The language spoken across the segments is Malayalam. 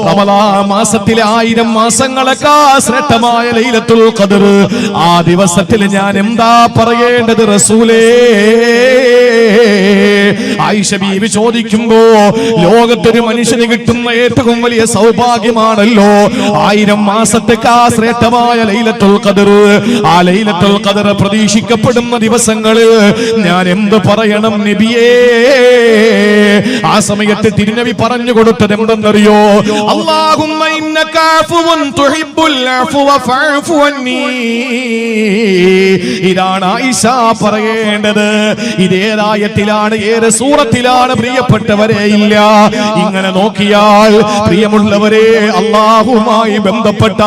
റമളാൻ മാസത്തിലെ 1000 മാസങ്ങളെക്കാൾ ശ്രേഷ്ഠമായ ലൈലത്തുൽ ഖദർ, ആ ദിവസത്തിൽ ഞാൻ എന്താ പറയേണ്ടത് റസൂലേ? ആയിഷ ബീവി ചോദിക്കുമ്പോ, ലോകത്തൊരു മനുഷ്യന് കിട്ടുന്ന ഏറ്റവും വലിയ സൗഭാഗ്യമാണല്ലോ 1000 മാസത്തേക്കാൾ ശ്രേഷ്ഠമായ ലൈലത്തുൽ ഖദർ. ആ ലൈലത്തുൽ ഖദർ പ്രതീക്ഷിക്കപ്പെടുന്ന ദിവസങ്ങള് ഞാൻ എന്ത് പറയണം നബിയേ? ആ സമയത്ത് തിരുനബി പറഞ്ഞു കൊടുത്തത് എന്തെന്നറിയോ? അല്ലാഹുമ്മ ഇന്നക അഫ്വുൻ തുഹിബ്ബുൽ അഫ്വ ഫഅഫു അന്നി. ഇതാണ് ആയിഷ പറയേണ്ടത്. ഇതേതായത്തിലാണ്, ഏത് സൂറത്തിലാണ് പ്രിയപ്പെട്ടവരെ? ഇല്ല. ഇങ്ങനെ നോക്കിയാൽ പ്രിയമുള്ളവരെ, അല്ലാഹുവുമായി ബന്ധപ്പെട്ട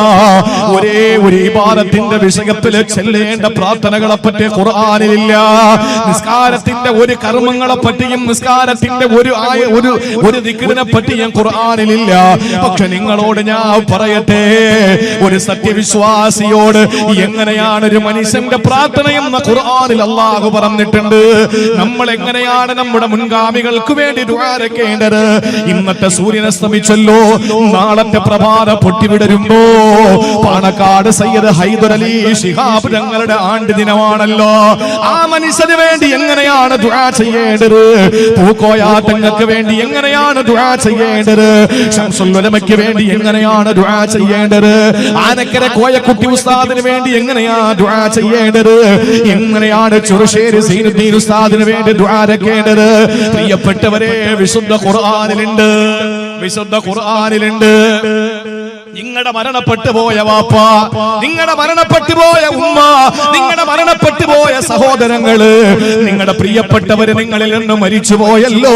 ഒരേ ഒരു ഇബാദത്തിന്റെ വിഷയത്തിൽ ചെല്ലേണ്ട പ്രാർത്ഥനകളെ പറ്റി ഖുർആനിലില്ല. നിസ്കാരത്തിന്റെ ഒരു കർമ്മങ്ങളെ പറ്റിയും നിസ്കാരത്തിന്റെ ഒരു ദിക്റിനെ പറ്റിയും ഖുർആനിലില്ല. പക്ഷെ നിങ്ങളോട് ഞാൻ പറയട്ടെ, ഒരു സത്യവിശ്വാസിയോട് എങ്ങനെയാണ് ഒരു മനുഷ്യന്റെ പ്രാർത്ഥനയെന്ന് ഖുർആനിൽ അല്ലാഹു പറഞ്ഞിട്ടുണ്ട്. നമ്മൾ എങ്ങനെയാണ് നമ്മുടെ മുൻഗാമികൾക്ക് വേണ്ടി ദുആരക്കേണ്ടത്? ഇന്നത്തെ സൂര്യൻ അസ്തമിച്ചല്ലോ, നാളത്തെ പ്രഭാത പൊട്ടിവിടരുമ്പോ പാണക്കാട് സയ്യിദ് ഹൈദർ അലി ശിഹാബ് തങ്ങളുടെ ആണ്ട് ദിനമാണല്ലോ. ആ മനുഷ്യന് വേണ്ടി എങ്ങനെയാണ് ദുആ ചെയ്യേണ്ടത്? പൂക്കോയ തങ്ങൾക്ക് വേണ്ടി എങ്ങനെയാണ് ദുആ ചെയ്യേണ്ടത്? ശംസുൽ ഉലമയ്ക്ക് വേണ്ടി എങ്ങനെയാണ് ദുആ ചെയ്യേണ്ടത്? ആനക്കര കോയക്കുട്ടി ഉസ്താദിന് വേണ്ടി എങ്ങനെയാ ദുആ ചെയ്യേണ്ടത്? എങ്ങനെയാണ് ചെറുശ്ശേരി സൈനുദ്ദീൻ ഉസ്താദിന് വേണ്ടി ദുആരക്കേണ്ടത്? പ്രിയപ്പെട്ടവരെ, വിശുദ്ധ ഖുർആനിലുണ്ട്, വിശുദ്ധ ഖുർആനിലുണ്ട്. നിങ്ങളുടെ മരണപ്പെട്ടു പോയ വാപ്പ, നിങ്ങളുടെ മരണപ്പെട്ടു പോയ ഉമ്മ, നിങ്ങളുടെ മരണപ്പെട്ടു പോയ സഹോദരങ്ങള്, നിങ്ങളുടെ പ്രിയപ്പെട്ടവര് നിങ്ങളിൽ നിന്ന് മരിച്ചു പോയല്ലോ,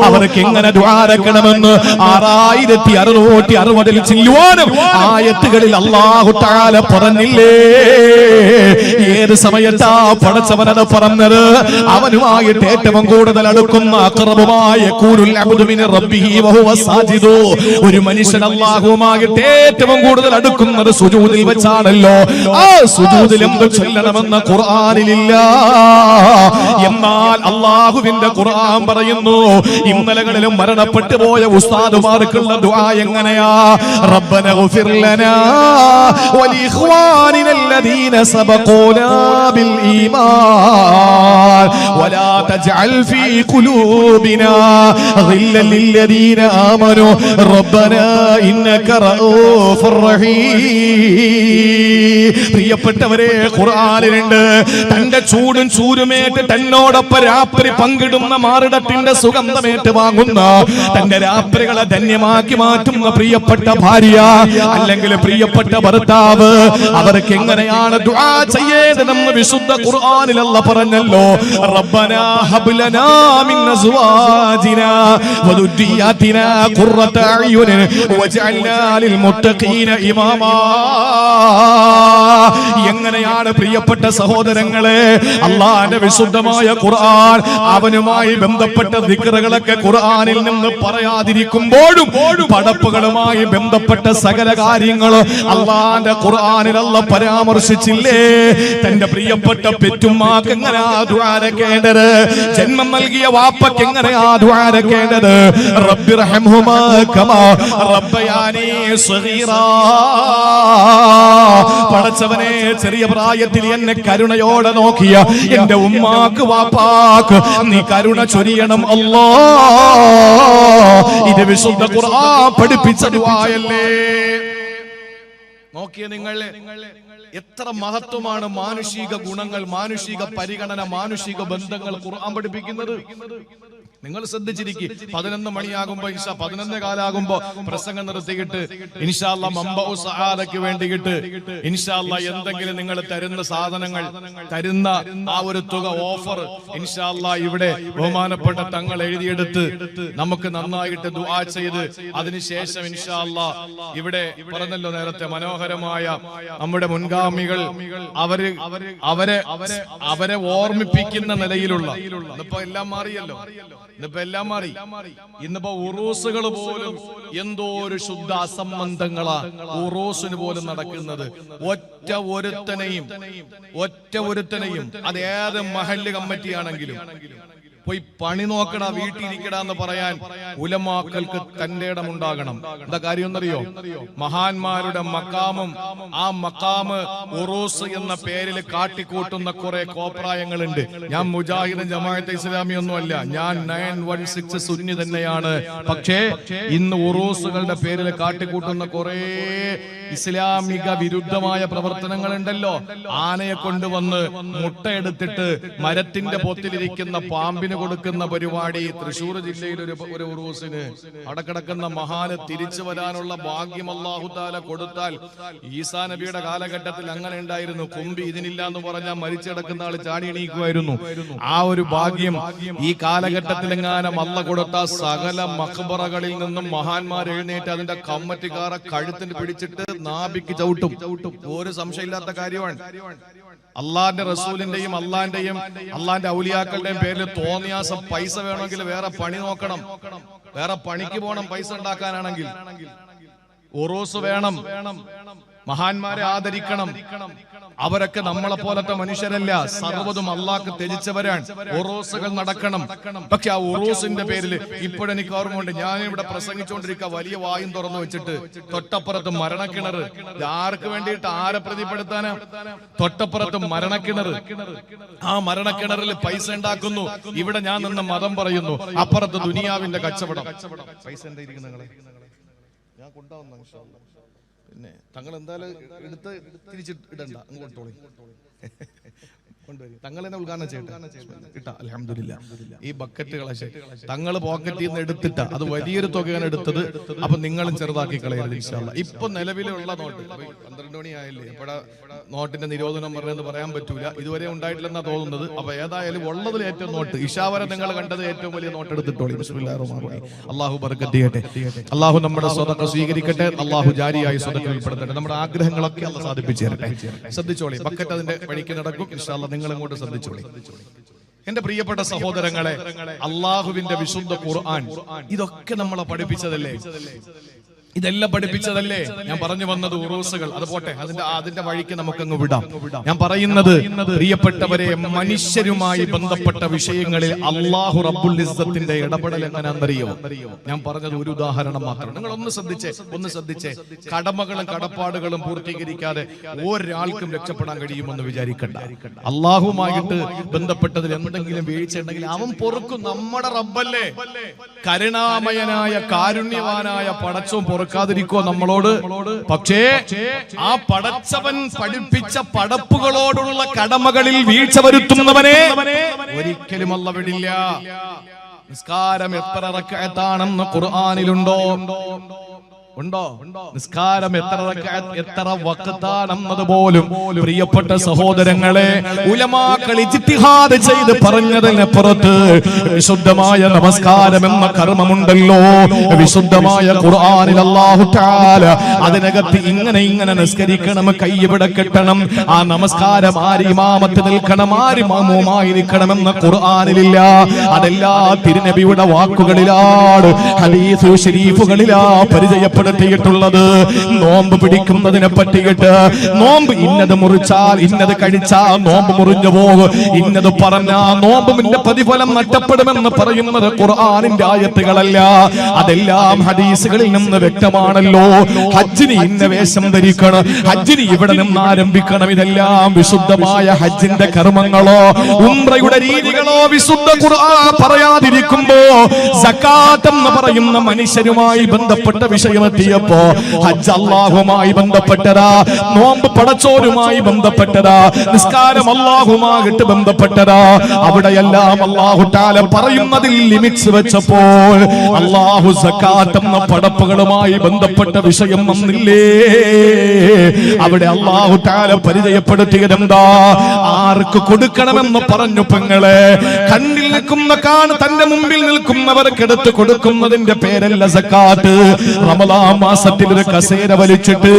അവർക്ക് എങ്ങനെ ദുആരക്കണമെന്ന് 6660 ചില്ലുവാനും ആയത്തുകളിൽ അല്ലാഹു തആല പറഞ്ഞില്ലേ? ഏത് സമയത്താ പടച്ചവനത് പറഞ്ഞത്? അവനുമായിട്ട് ഏറ്റവും കൂടുതൽ അടുക്കുന്ന അഖറബുമായ യകൂനുൽ അബ്ദു മിൻ റബ്ബിഹി വഹുവ സാജിദു. ഒരു മനുഷ്യൻ അല്ലാഹുവുമായിട്ട് ഏറ്റവും കൂടുതൽ അടുക്കുന്നത് സുജൂദിൽ വെച്ചാണല്ലോ. ആ സുജൂദിൽ എന്ത് ചൊല്ലണമെന്ന് ഖുർആനിലില്ല. എന്നാൽ അല്ലാഹുവിന്റെ ഖുർആൻ പറയുന്നു, ഇന്നലകളിലും മരണപ്പെട്ടു പോയ ഉസ്താദുമാർക്കുള്ള ദുആ എങ്ങനെയാ? റബ്ബന ഗഫിർ ലനാ വലിഇഖ്വാനിന الذين سبقونا بالإيمان ولا تجعل في قلوبنا غلا للذين آمنوا ربنا إنك رؤوف رحيم. പ്രിയപ്പെട്ടവരെ, ഖുർആനിലുണ്ട്, തന്റെ ചൂടും ചൂരുമേറ്റ് തന്നോടൊപ്പം രാത്രി പങ്കിടുന്ന മാറിടത്തിന്റെ സുഗന്ധമേറ്റ് വാങ്ങുന്ന, തന്റെ രാത്രികളെ ധന്യമാക്കി മാറ്റുന്ന പ്രിയപ്പെട്ട ഭാര്യ അല്ലെങ്കിൽ പ്രിയപ്പെട്ട ഭർത്താവ്, അവർക്ക് എങ്ങനെയാണ് ദുആ ചെയ്യേണ്ടതെന്ന് വിശുദ്ധ ഖുർആനിൽ അല്ലാഹു പറഞ്ഞല്ലോ. റബ്ബനാ ഹബ് ലനാ മിൻ അസ്വാജിനാ വദുരിയാതിനാ ഖുർറത അയ്യുൻ വജഅൽനാ ലിൽ മുത്തഖീന ഇമാമാ. എങ്ങനെയാണ് പ്രിയപ്പെട്ട സഹോദരങ്ങളെ അല്ലാഹുവിന്റെ വിശുദ്ധമായ ഖുർആൻ, അവനുമായി ബന്ധപ്പെട്ട ദിക്റുകളൊക്കെ ഖുർആനിൽ നിന്ന് പറയാതിരിക്കുമ്പോഴും പടപ്പുകളുമായി ബന്ധപ്പെട്ട സകല കാര്യങ്ങളും അല്ലാഹുവിന്റെ ഖുർആനിൽ അല്ലാഹു പരാമർശിച്ചില്ലേ? തന്റെ പ്രിയപ്പെട്ട പെറ്റുമ്മാക്ക് എങ്ങനെയാ ദുആരക്കേണ്ടത്? ജന്മം നൽകിയ വാപ്പക്ക് എങ്ങനെയാ ദുആരക്കേണ്ടത്? റബ്ബിർഹംഹുമാ കമാ റബ്ബയാനി സഗീറാ. പടച്ചവനെ, ചെറിയ പ്രായത്തിൽ എന്നെ കരുണയോടെ നോക്കിയ എന്റെ ഉമ്മാക്ക് വാപ്പാക്ക് നീ കരുണ ചൊരിയണം അല്ലാഹ്. ഇത് വിശുദ്ധ ഖുർആൻ പഠിപ്പിച്ച ദുആയല്ലേ? നോക്കിയ നിങ്ങൾ, എത്ര മഹത്വമാണ് മാനുഷിക ഗുണങ്ങൾ, മാനുഷിക പരിഗണന, മാനുഷിക ബന്ധങ്ങൾ ഖുർആൻ പഠിപ്പിക്കുന്നത്. നിങ്ങൾ ശ്രദ്ധിച്ചിരിക്കും. 11 മണിയാകുമ്പോ 11 കാലാകുമ്പോ പ്രസംഗം നിർത്തിയിട്ട് ഇൻഷാ അല്ലാഹ് മംബഉ സആദക്ക് വേണ്ടിയിട്ട് ഇൻഷാ അല്ലാഹ് എന്തെങ്കിലും നിങ്ങൾ തരുന്ന സാധനങ്ങൾ, തരുന്ന ആ ഒരു തുക, ഓഫർ ഇൻഷാ അല്ലാഹ് ഇവിടെ ബഹുമാനപ്പെട്ട തങ്ങൾ എഴുതിയെടുത്ത് നമുക്ക് നന്നായിട്ട് ദുആ ചെയ്ത് അതിനുശേഷം ഇൻഷാ അല്ലാഹ് ഇവിടെ പറഞ്ഞല്ലോ നേരത്തെ, മനോഹരമായ നമ്മുടെ മുൻഗാമികൾ അവരെ ഓർമ്മിപ്പിക്കുന്ന നിലയിലുള്ള, ഇന്നിപ്പോ എല്ലാം മാറിയല്ലോ, ഇന്നിപ്പോ എല്ലാം മാറി. ഇന്നിപ്പോ ഉറൂസുകൾ പോലും എന്തോ ഒരു ശുദ്ധ അസംബന്ധങ്ങളാ ഉറൂസിന് പോലും നടക്കുന്നത്. ഒറ്റ ഒരുത്തനെയും അത് ഏത് മഹല്ല് കമ്മിറ്റിയാണെങ്കിലും പോയി പണി നോക്കടാ, വീട്ടിലിരിക്കടാന്ന് പറയാൻ ഉലമാക്കൾക്ക് തന്റെ ഇടമുണ്ടാകണം. എന്താ കാര്യം എന്നറിയോ? മഹാന്മാരുടെ മക്കാമും ആ മക്കാമ് ഉറൂസ് എന്ന പേരിൽ കാട്ടിക്കൂട്ടുന്ന കുറെ കോപ്രായങ്ങളുണ്ട്. ഞാൻ മുജാഹിദ് ജമാഅത്തെ ഇസ്ലാമി ഒന്നുമല്ല, ഞാൻ 916 സുന്നി തന്നെയാണ്. പക്ഷേ ഇന്ന് ഉറൂസുകളുടെ പേരിൽ കാട്ടിക്കൂട്ടുന്ന കുറെ ഇസ്ലാമിക വിരുദ്ധമായ പ്രവർത്തനങ്ങൾ ഉണ്ടല്ലോ. ആനയെ കൊണ്ടുവന്ന് മുട്ടയെടുത്തിട്ട് മരത്തിന്റെ പൊത്തിലിരിക്കുന്ന പാമ്പിന് കൊടുക്കുന്ന പരിപാടി. തൃശ്ശൂർ ജില്ലയിൽ ഒരു ഉറൂസിന് അവിടെ കിടക്കുന്ന മഹാന് തിരിച്ചു വരാനുള്ള ഭാഗ്യം അല്ലാഹു തആല കൊടുത്താൽ, ഈസാ നബിയുടെ കാലഘട്ടത്തിൽ അങ്ങനെ ഉണ്ടായിരുന്നു. കൊമ്പി ഇതിനില്ല എന്ന് പറഞ്ഞാൽ മരിച്ചെടുക്കുന്ന ആള് ചാടി എണീക്കുമായിരുന്നു. ആ ഒരു ഭാഗ്യം ഈ കാലഘട്ടത്തിൽ എങ്ങാനും അല്ല കൊടുത്ത സകല മഖ്ബറകളിൽ നിന്നും മഹാന്മാർ എഴുന്നേറ്റ് അതിന്റെ കമ്മറ്റിക്കാരെ കഴുത്തിന് പിടിച്ചിട്ട് നാഭിക്ക് ചവിട്ടും. ഒരു സംശയമില്ലാത്ത കാര്യമാണ്. അള്ളാന്റെ റസൂലിന്റെയും അള്ളാന്റെ ഔലിയാക്കളുടെയും പേരിൽ തോന്നിയാസം പൈസ വേണമെങ്കിൽ വേറെ പണി നോക്കണം, വേറെ പണിക്ക് പോകണം. പൈസ ഉണ്ടാക്കാനാണെങ്കിൽ ഉറൂസ് വേണം, മഹാന്മാരെ ആദരിക്കണം. അവരൊക്കെ നമ്മളെ പോലത്തെ മനുഷ്യരല്ല, സർവ്വതും അള്ളാഹ്ക്ക് ത്യജിച്ചവരാണ്. ഉറൂസുകൾ നടക്കണം. പക്ഷെ ആ ഉറൂസിന്റെ പേരിൽ ഇപ്പോഴെനിക്ക് ഓർമ്മയുണ്ട്, ഞാൻ ഇവിടെ പ്രസംഗിച്ചുകൊണ്ടിരിക്കുക, വലിയ വായും തുറന്നു വെച്ചിട്ട് തൊട്ടപ്പുറത്ത് മരണക്കിണർ. ആർക്ക് വേണ്ടിയിട്ട്, ആരെ പ്രതിപ്പെടുത്താനാ? തൊട്ടപ്പുറത്ത് മരണക്കിണർ. ആ മരണക്കിണറിൽ പൈസ ഉണ്ടാക്കുന്നു. ഇവിടെ ഞാൻ നിന്ന് മതം പറയുന്നു. അപ്പുറത്ത് ദുനിയാവിന്റെ കച്ചവടം. പൈസ എന്താ ഇരിക്കുന്ന നിങ്ങളെ? ഞാൻ കൊണ്ടുവന്ന പിന്നെ തങ്ങൾ എന്തായാലും എടുത്ത് തിരിച്ചിടണ്ട, അങ്ങോട്ടോളി കൊണ്ടുവരും. തങ്ങൾ തന്നെ ഉദ്ഘാടനം ചെയ്യട്ടെ. അൽഹംദുലില്ലാ. ഈ ബക്കറ്റുകളെ തങ്ങൾ പോക്കറ്റിൽ നിന്ന് എടുത്തിട്ട, അത് വലിയൊരു തുകയാണ് എടുത്തത്. അപ്പൊ നിങ്ങളും ചെറുതാക്കി കളയരുത് ഇൻഷാ അല്ലാഹ്. ഇപ്പൊ നിലവിലുള്ള നോട്ട് 12 മണിയായില്ലേ, എപ്പോഴാ നോട്ടിന്റെ നിരോധനം പറഞ്ഞെന്ന് പറയാൻ പറ്റൂല. ഇതുവരെ ഉണ്ടായിട്ടില്ലെന്നാ തോന്നുന്നത്. അപ്പൊ ഏതായാലും ഉള്ളതിൽ ഏറ്റവും നോട്ട് ഇഷാവരെ നിങ്ങൾ കണ്ടത് ഏറ്റവും വലിയ നോട്ട് എടുത്തിട്ടോളി. ബിസ്മില്ലാഹിർ റഹ്മാനിർ റഹീം. അല്ലാഹു ബർക്കത്ത് ചെയ്യട്ടെ. അല്ലാഹു നമ്മുടെ സ്വതക്ക സ്വീകരിക്കട്ടെ. അല്ലാഹു ജാരിയായി സ്വതക്കയിൽ പെടുത്തട്ടെ. നമ്മുടെ ആഗ്രഹങ്ങളൊക്കെ അല്ലാഹു സാധിപ്പിച്ചു തരട്ടെ. ശ്രദ്ധിച്ചോളി, ബക്കറ്റ് അതിന്റെ വഴിക്ക് നടക്കും ഇൻഷാ അല്ലാഹ്. നിങ്ങൾ ഇങ്ങോട്ട് ശ്രദ്ധിച്ചോളി. എന്റെ പ്രിയപ്പെട്ട സഹോദരങ്ങളെ, അള്ളാഹുവിന്റെ വിശുദ്ധ ഖുർആൻ ഇതൊക്കെ നമ്മളെ പഠിപ്പിച്ചതല്ലേ? ഇതെല്ലാം പഠിപ്പിച്ചതല്ലേ? ഞാൻ പറഞ്ഞു വന്നത് ഉറൂസുകൾ, അത് പോട്ടെ, അതിന്റെ വഴിക്ക് നമുക്കങ്ങ് വിടാം. ഞാൻ പറയുന്നത്, പ്രിയപ്പെട്ടവരെ, മനുഷ്യരുമായി ബന്ധപ്പെട്ട വിഷയങ്ങളിൽ അല്ലാഹു റബ്ബുൽ ഇസ്സത്തിന്റെ ഇടപെടൽ എങ്ങനെയാണെന്നറിയോ? ഞാൻ പറഞ്ഞത് ഒരു ഉദാഹരണം മാത്രം. നിങ്ങൾ ഒന്ന് ശ്രദ്ധിച്ചേ. കടമകളും കടപ്പാടുകളും പൂർത്തീകരിക്കാതെ ഒരാൾക്കും രക്ഷപ്പെടാൻ കഴിയുമെന്ന് വിചാരിക്കണ്ട. അള്ളാഹുമായിട്ട് ബന്ധപ്പെട്ടതിൽ എന്തെങ്കിലും വീഴ്ച ഉണ്ടെങ്കിൽ അവൻ പൊറുക്കും. നമ്മുടെ റബ്ബല്ലേ, കരുണാമയനായ കാരുണ്യവാനായ പടച്ചോൻ പൊറുക്കാതിരിക്കോ നമ്മളോട്? പക്ഷേ ആ പടച്ചവൻ പഠിപ്പിച്ച പടപ്പുകളോടുള്ള കടമകളിൽ വീഴ്ച വരുത്തുന്നവനെ ഒരിക്കലും അല്ല വിടില്ല. നിസ്കാരം എത്ര റക്അത്താണെന്ന് ഖുർആനിലുണ്ടോ? ഉണ്ടോ? നിസ്കാരം എത്ര വഖ്താണെന്നത് പോലും പ്രിയപ്പെട്ട സഹോദരങ്ങളെ ഉലമാക്കൾ ഇജ്തിഹാദ് ചെയ്ത് പറഞ്ഞതിനപ്പുറത്ത് വിശുദ്ധമായ നമസ്കാരം എന്ന കർമ്മമുണ്ടല്ലോ. വിശുദ്ധമായ ഖുർആനിൽ അല്ലാഹു തആല അതിനകത്ത് ഇങ്ങനെ നിസ്കരിക്കണം, കൈയിവിടെ കെട്ടണം, ആ നമസ്കാരം ആര് ഇമാമത്ത് നിൽക്കണം, ആര് മാമൂമായിരിക്കണമെന്ന് ഖുർആനിലില്ല. അതെല്ലാ തിരുനബിയുടെ വാക്കുകളിലാണ്, ഹദീസ് ശരീഫുകളിലാ പരിചയപ്പെടുന്നത്. നോമ്പ് പിടിക്കുന്നതിനെ പറ്റിയിട്ട്, നോമ്പ് ഇന്നത് മുറിച്ചാൽ ഇന്നത് കഴിച്ചാൽ നോമ്പ് മുറിഞ്ഞു പോകും, ഇന്നത് പറഞ്ഞാൽ നോമ്പിന്റെ പ്രതിഫലം നഷ്ടപ്പെടുമെന്ന് പറയുന്നത് ഖുർആനിന്റെ ആയത്തുകളല്ല, അതെല്ലാം ഹദീസുകളിൽ നിന്ന് വ്യക്തമാണല്ലോ. ഹജ്ജിന് ഇന്ന വേഷം ധരിക്കണം, ഹജ്ജിന് ഇവിടെ നിന്ന് ആരംഭിക്കണം, ഇതെല്ലാം വിശുദ്ധമായ ഹജ്ജിന്റെ കർമ്മങ്ങളോ ഉംറയുടെ രീതികളോ വിശുദ്ധ ഖുർആൻ പറയാതിരിക്കുമ്പോ സകാത്ത് എന്ന് പറയുന്ന മനുഷ്യരുമായി ബന്ധപ്പെട്ട വിഷയം പ്പോ ഹജ്ജ് അല്ലാഹുമായി ബന്ധപ്പെട്ടതാ, നോമ്പ് പടച്ചോരുമായി ബന്ധപ്പെട്ടതാ, നിസ്കാരം അല്ലാഹുമായിട്ട് ബന്ധപ്പെട്ടതാ. അവിടെയെല്ലാം അല്ലാഹു തആല പറയുന്നതിൽ ലിമിറ്റ്സ് വെച്ചപ്പോൾ അല്ലാഹു സകാത്ത് എന്ന പടപ്പുകളുമായി ബന്ധപ്പെട്ട വിഷയം വന്നില്ലേ? അവിടെ അല്ലാഹു തആല പരിചയപ്പെടുത്തിയതെന്താ? ആർക്ക് കൊടുക്കണമെന്ന് പറഞ്ഞു പെങ്ങളെ. കണ്ണിൽ നിൽക്കുന്ന തന്റെ മുമ്പിൽ നിൽക്കുന്നവർക്കെടുത്ത് കൊടുക്കുന്നതിന്റെ പേരല്ല സകാത്ത്. റമദാൻ മാസത്തിൽ ഒരു കസേര വലിച്ചിട്ട്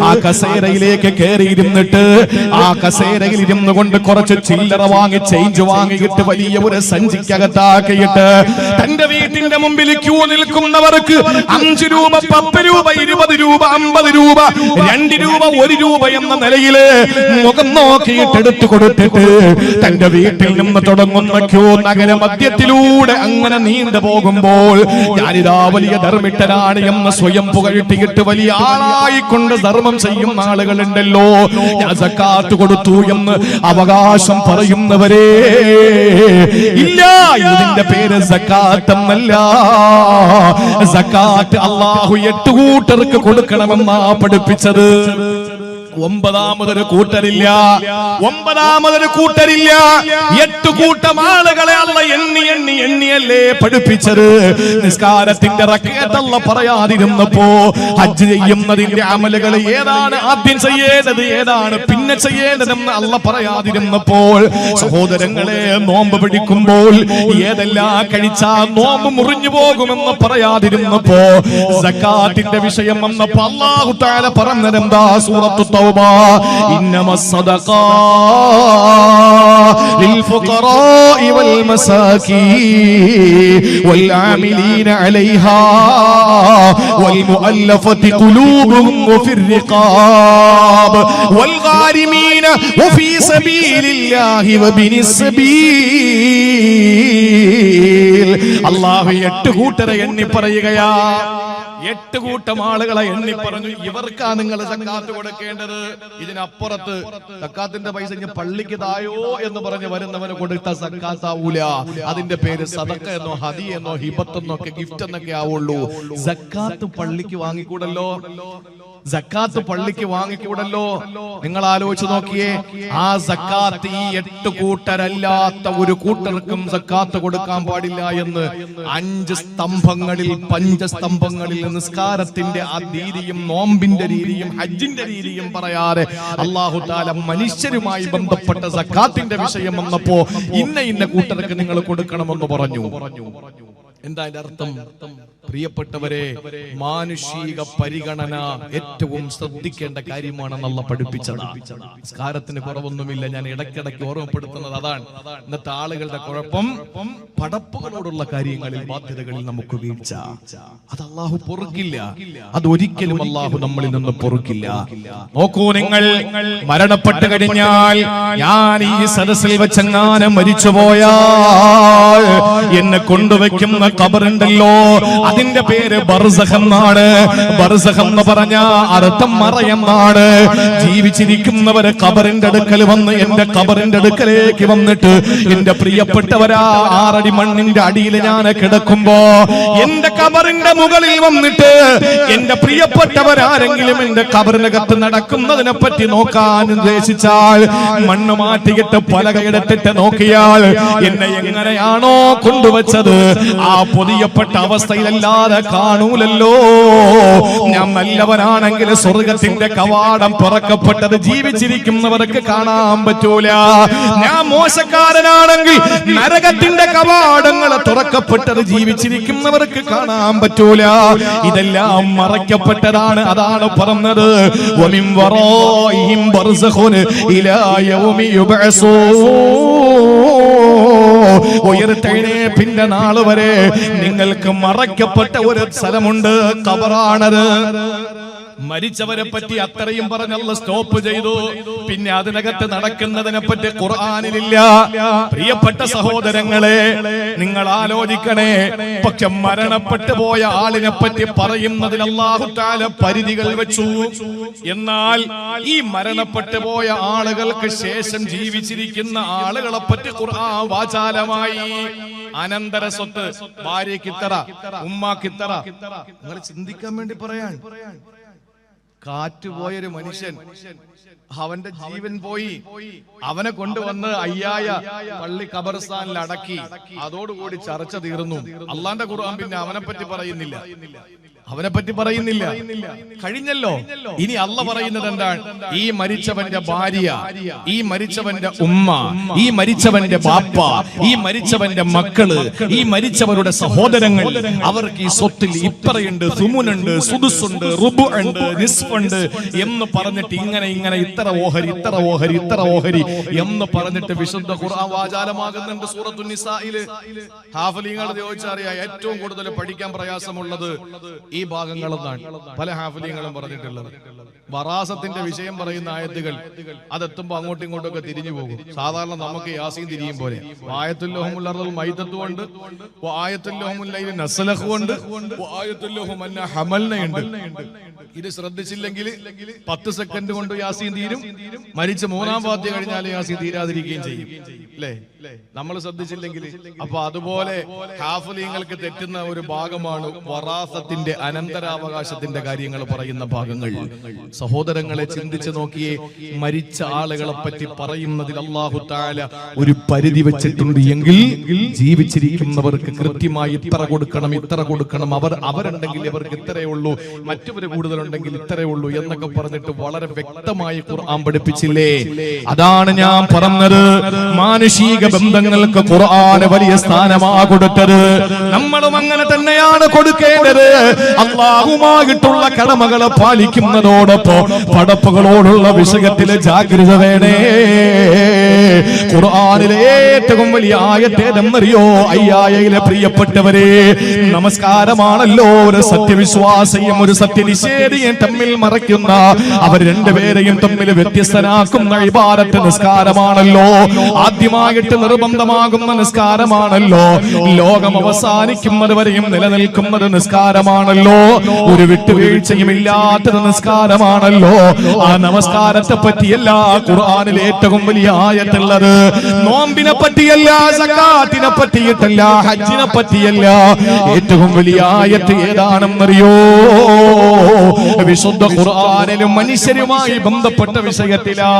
ആ കസേരയിലേക്ക് കയറിയിരുന്നിട്ട് ആ കസേരയിൽ ഇരുന്നു കൊണ്ട് കുറച്ച് ചില്ലറ വാങ്ങി ചേഞ്ച് വാങ്ങിയിട്ട് വലിയ ഒരു തന്റെ വീട്ടിന്റെ മുമ്പിൽ ക്യൂ നിൽക്കുന്നവർക്ക് 5 രൂപ 10 രൂപ 20 രൂപ രൂപ 50 രൂപ 2 രൂപ 1 രൂപ എന്ന നിലയില് മുഖം നോക്കിയിട്ട് എടുത്തു കൊടുത്തിട്ട് തന്റെ വീട്ടിൽ നിന്ന് തുടങ്ങുന്ന ക്യൂ നഗര മധ്യത്തിലൂടെ അങ്ങനെ നീണ്ടു പോകുമ്പോൾ ഞാനിതാ വലിയ ധർമ്മിട്ടനാണ് എന്ന് സ്വയം പുകഴ്ത്തിയിട്ട് വലിയ ആളായിക്കൊണ്ട് ധർമ്മം ചെയ്യുന്ന ആളുകളുണ്ടല്ലോ. ഞാൻ സക്കാത്ത് കൊടുത്തു എന്ന് അവകാശം പറയുന്നവരെ ഇല്ല, ഇതിന്റെ പേര് സക്കാത്ത് എന്നല്ല. സക്കാത്ത് അല്ലാഹു 8 കൂട്ടർക്ക് കൊടുക്കണമെന്നാ പഠിപ്പിച്ചത്. 9ാമതൊരു കൂട്ടരില്ല, 8 കൂട്ടം ആളുകളെ അല്ല എണ്ണിയല്ലേ പഠിപ്പിച്ചത്. നിസ്കാരത്തിന്റെ റക്അത്ത് അല്ല പറയാതിരുന്നപ്പോ ഹജ്ജ് ചെയ്യുന്നതിന്റെ അമലുകൾ ഏതാണ് ആദ്യം ചെയ്യേണ്ടത് ഏതാണ് പിന്നെ ചെയ്യേണ്ടതെന്ന് അല്ല പറയാതിരുന്നപ്പോൾ, സഹോദരങ്ങളെ നോമ്പ് പിടിക്കുമ്പോൾ ഏതെല്ലാം കഴിച്ചാൽ നോമ്പ് മുറിഞ്ഞു പോകുമെന്ന് പറയാതിരുന്നപ്പോ സക്കാത്തിന്റെ വിഷയം വന്നപ്പോ അല്ലാഹു തആല പറഞ്ഞതെന്താ? സൂറത്തു തൗബ, إنما الصدقات للفقراء والمساكين والعاملين عليها والمؤلفة قلوبهم وفي الرقاب والغارمين وفي سبيل الله وابن السبيل. الله 8 കൂട്ടരെ എണ്ണി പറയുകയാ. 8 കൂട്ടം ആളുകളെ എണ്ണി പറഞ്ഞു, ഇവർക്കാ നിങ്ങൾ സക്കാത്ത് കൊടുക്കേണ്ടത്. ഇതിനപ്പുറത്ത് സക്കാത്തിന്റെ പൈസ പള്ളിക്ക് തായോ എന്ന് പറഞ്ഞ് വരുന്നവന് കൊടുത്ത സക്കാത്താവൂല. അതിന്റെ പേര് സദക്ക എന്നോ ഹദി എന്നോ ഹിബത്ത് എന്നോ ഗിഫ്റ്റ് എന്നൊക്കെ ആവുള്ളൂ. സക്കാത്ത് പള്ളിക്ക് വാങ്ങിക്കൂടല്ലോ, സക്കാത്ത് പള്ളിക്ക് വാങ്ങിക്കൂടല്ലോ. നിങ്ങൾ ആലോചിച്ച് നോക്കിയേ, ആ സക്കാത്ത് ഈ 8 കൂട്ടരല്ലാത്ത ഒരു കൂട്ടർക്കും സക്കാത്ത് കൊടുക്കാൻ പാടില്ല എന്ന് 5 സ്തംഭങ്ങളിൽ പഞ്ചസ്തംഭങ്ങളിൽ നിസ്കാരത്തിന്റെ ആ രീതിയും നോമ്പിന്റെ രീതിയും ഹജ്ജിന്റെ രീതിയും പറയാതെ അല്ലാഹു തആല മനുഷ്യരുമായി ബന്ധപ്പെട്ട സക്കാത്തിന്റെ വിഷയം വന്നപ്പോ ഇന്ന കൂട്ടർക്ക് നിങ്ങൾ കൊടുക്കണമെന്ന് പറഞ്ഞു. എന്താ അതിന്റെ അർത്ഥം? പ്രിയപ്പെട്ടവരെ, മാനുഷിക പരിഗണന ഏറ്റവും ശ്രദ്ധിക്കേണ്ട കാര്യമാണെന്നുള്ള പഠിപ്പിച്ചത്. നിസ്കാരത്തിന് കുറവൊന്നുമില്ല. ഞാൻ ഇടയ്ക്കിടയ്ക്ക് ഓർമ്മപ്പെടുത്തുന്നത് അതാണ്. ഇന്നത്തെ ആളുകളുടെ കുഴപ്പം പടപ്പുകളോടുള്ള കാര്യങ്ങളിൽ ബാധ്യതകളിൽ നമുക്ക് വീഴ്ച. അത് അല്ലാഹു പൊറുക്കില്ല. അതൊരിക്കലും അല്ലാഹു നമ്മളിൽ നിന്ന് പൊറുക്കില്ല. നോക്കൂ, നിങ്ങൾ മരണപ്പെട്ട് കഴിഞ്ഞാൽ, ഞാൻ ഈ സദസ്സിൽ വെച്ചെങ്ങാനും മരിച്ചുപോയാൽ എന്നെ കൊണ്ടുവയ്ക്കുന്ന ഖബറുണ്ടല്ലോ, അതിന്റെ പേര് ബർസഖ് എന്നാണ്. ബർസഖ് എന്ന് പറഞ്ഞ അർത്ഥം മറയെന്നാണ്. ജീവിച്ചിരിക്കുന്നവര് ഖബറിന്റെ അടുക്കൽ വന്ന് എന്റെ ഖബറിന്റെ അടുക്കലേക്ക് വന്നിട്ട് എന്റെ പ്രിയപ്പെട്ടവരാ 6 അടി മണ്ണിന്റെ അടിയിൽ ഞാൻ കിടക്കുമ്പോ എന്റെ ഖബറിന്റെ മുകളിൽ വന്നിട്ട് എന്റെ പ്രിയപ്പെട്ടവരാരെങ്കിലും എന്റെ ഖബറിനകത്ത് നടക്കുന്നതിനെ പറ്റി നോക്കാൻ ഉദ്ദേശിച്ചാൽ മണ്ണ് മാറ്റിയിട്ട് പലകയെടുത്തിട്ട് നോക്കിയാൽ എന്നെ എങ്ങനെയാണോ കൊണ്ടുവച്ചത് ആ പൊതിയപ്പെട്ട അവസ്ഥയിലല്ലാതെ കാണൂലല്ലോ. ഞാൻ നല്ലവനാണെങ്കിൽ സ്വർഗത്തിന്റെ കവാടം തുറക്കപ്പെട്ടത് ജീവിച്ചിരിക്കുന്നവർക്ക് കാണാൻ പറ്റൂല. ഞാൻ മോശക്കാരനാണെങ്കിൽ നരകത്തിന്റെ കവാടങ്ങൾ തുറക്കപ്പെട്ടത് ജീവിച്ചിരിക്കുന്നവർക്ക് കാണാൻ പറ്റൂല. ഇതെല്ലാം മറയ്ക്കപ്പെട്ടതാണ്. അതാണ് പറഞ്ഞത്, വമിൻ വറാഇഹിം ബർസഖുൻ ഇലാ യൗമി യുബ്അസൂൻ. ഉയർത്തെഴുന്നേൽപ്പിന്റെ നാൾ വരെ നിങ്ങൾക്ക് മറയ്ക്കപ്പെട്ട ഒരു സ്ഥലമുണ്ട്, ഖബറാണത്. മരിച്ചവരെ പറ്റി അത്രയും പറഞ്ഞല്ല സ്റ്റോപ്പ് ചെയ്തു. പിന്നെ അതിനകത്ത് നടക്കുന്നതിനെ പറ്റി ഖുർആനിലില്ല. പ്രിയപ്പെട്ട സഹോദരങ്ങളെ, നിങ്ങൾ ആലോചിക്കണേ. പക്ഷെ മരണപ്പെട്ടു പോയ ആളിനെ പറ്റി പറയുന്നതിൽ അല്ലാഹു തആല പരിധികൾ വെച്ചു. എന്നാൽ ഈ മരണപ്പെട്ടു പോയ ആളുകൾക്ക് ശേഷം ജീവിച്ചിരിക്കുന്ന ആളുകളെ പറ്റി ഖുർആൻ വാചാലമായി അനന്തര സ്വത്ത്, ഭാര്യയ്ക്ക് ഇത്ര, ഉമ്മാക്ക് ഇത്ര, നിങ്ങൾ ചിന്തിക്കാൻ വേണ്ടി പറയാൻ. കാറ്റുപോയൊരു മനുഷ്യൻ, അവന്റെ ജീവൻ പോയി, അവനെ കൊണ്ടുവന്ന് അയ്യായ പള്ളി ഖബർസ്ഥാനിൽ അടക്കി. അതോടുകൂടി ചർച്ച തീർന്നു. അള്ളാന്റെ ഖുർആൻ പിന്നെ അവനെ പറ്റി പറയുന്നില്ല. കഴിഞ്ഞല്ലോ. ഇനി അല്ല പറയുന്നത് എന്താണ്? ഈ മരിച്ചവന്റെ ഭാര്യ, ഈ മരിച്ചവന്റെ ഉമ്മ, ഈ മരിച്ചവന്റെ ബാപ്പ, ഈ മരിച്ചവന്റെ മക്കള്, ഈ മരിച്ചവരുടെ സഹോദരങ്ങൾ, അവർക്ക് ഈ സ്വത്തിൽ ഇത്രയുണ്ട്, സുമുനുണ്ട്, സുദുസുണ്ട്, റുബുണ്ട്, നിസ്ഫുണ്ട് എന്ന് പറഞ്ഞിട്ട് ഇങ്ങനെ ഇത്ര ഓഹരി എന്ന് പറഞ്ഞിട്ട് വിശുദ്ധ ഖുർആൻ വാചാലമാകുന്നുണ്ട്. സൂറത്തുൻ നിസായില് ഹാഫിളീങ്ങൾ ചോദിച്ചറിയാം ഏറ്റവും കൂടുതൽ പഠിക്കാൻ പ്രയാസമുള്ളത് ഈ ഭാഗങ്ങളെന്നാണ് പല ഹാഫിലിങ്ങളും പറഞ്ഞിട്ടുള്ളത്. വറാസത്തിന്റെ വിഷയം പറയുന്ന ആയത്തുകൾ അതെത്തുമ്പോ അങ്ങോട്ടും ഇങ്ങോട്ടും ഒക്കെ തിരിഞ്ഞു പോകും. സാധാരണ നമുക്ക് യാസീൻ തിരിയും പോലെ ആയത്തുല്ലഹുൽ മൈദത്തുണ്ട്, ആയത്തുല്ലഹുൽ നസ്ലഹുണ്ട്, ആയത്തുല്ലഹുൽ ഹമൽനയുണ്ട്. ഇത് ശ്രദ്ധിച്ചില്ലെങ്കിൽ 10 സെക്കൻഡ് കൊണ്ട് യാസീൻ തീരും, മരിച്ച 3-ാം ഫാത്തിഹ കഴിഞ്ഞാൽ യാസീൻ തീരാതിരിക്കുകയും ചെയ്യും. അല്ലേ? നമ്മൾ ശ്രദ്ധിച്ചില്ലെങ്കിൽ. അപ്പൊ അതുപോലെ ഹാഫിലിങ്ങൾക്ക് തെറ്റുന്ന ഒരു ഭാഗമാണ് വറാസത്തിന്റെ അനന്തരാവകാശത്തിന്റെ കാര്യങ്ങൾ പറയുന്ന ഭാഗങ്ങൾ. സഹോദരങ്ങളെ, ചിന്തിച്ചു നോക്കിയേ, മരിച്ച ആളുകളെ പറ്റി പറയുന്നതിൽ അല്ലാഹു തആല ഒരു പരിധി വെച്ചിട്ടുണ്ട് എങ്കിൽ ജീവിച്ചിരിക്കുന്നവർക്ക് കൃത്യമായി ഇത്ര കൊടുക്കണം, ഇത്ര കൊടുക്കണം, അവരുണ്ടെങ്കിൽ ഇവർക്ക് ഇത്രയേ ഉള്ളൂ, മറ്റവര് കൂടുതലുണ്ടെങ്കിൽ ഇത്രയേ ഉള്ളൂ എന്നൊക്കെ പറഞ്ഞിട്ട് വളരെ വ്യക്തമായി ഖുർആൻ പഠിപ്പിച്ചില്ലേ? അതാണ് ഞാൻ പറഞ്ഞത്, മാനുഷിക ബന്ധങ്ങൾക്ക് ഖുർആൻ വലിയ സ്ഥാനമാ കൊടുത്തത്. നമ്മളും അങ്ങനെ തന്നെയാണ് കൊടുക്കേണ്ടത്. അല്ലാഹുമായിട്ടുള്ള കടമകളെ പാലിക്കുന്നതോടൊപ്പം പടപ്പുകളോടുള്ള വിഷയത്തിലെ ജാഗ്രത വേണേ. ഖുർആനിലെ ഏറ്റവും വലിയ ആയത്തേതെന്നറിയോ? അയ്യായയിലെ പ്രിയപ്പെട്ടവരെ, നമസ്കാരമാണല്ലോ ഒരു സത്യവിശ്വാസിയും ഒരു സത്യനിഷേധിയും തമ്മിൽ മറയ്ക്കുന്ന, അവർ രണ്ടുപേരെയും തമ്മിൽ വ്യത്യസ്തനാക്കുന്ന ഇബാദത്ത് നിസ്കാരമാണല്ലോ. ആദ്യമായിട്ട് നിർബന്ധമാകുന്ന നിസ്കാരമാണല്ലോ. ലോകം അവസാനിക്കുന്നത് വരെയും നിലനിൽക്കുന്നത് നിസ്കാരമാണല്ലോ. ഒരു വിട്ടുവീഴ്ചയും ഇല്ലാത്തത് നിസ്കാരമാണല്ലോ. ആ നമസ്കാരത്തെ പറ്റിയല്ല ഖുർആനിൽ ഏറ്റവും വലിയ ആയത്തുള്ളത്. നോമ്പിനെ പറ്റിയല്ല, സക്കാത്തിനെ പറ്റിയിട്ടല്ല, ഹജ്ജിനെ പറ്റിയല്ല. ഏറ്റവും വലിയ ആയത്ത് ഏതാണെന്നറിയോ? വിശുദ്ധ ഖുർആനിലും മനുഷ്യരുമായി ബന്ധപ്പെട്ട വിഷയത്തിലാ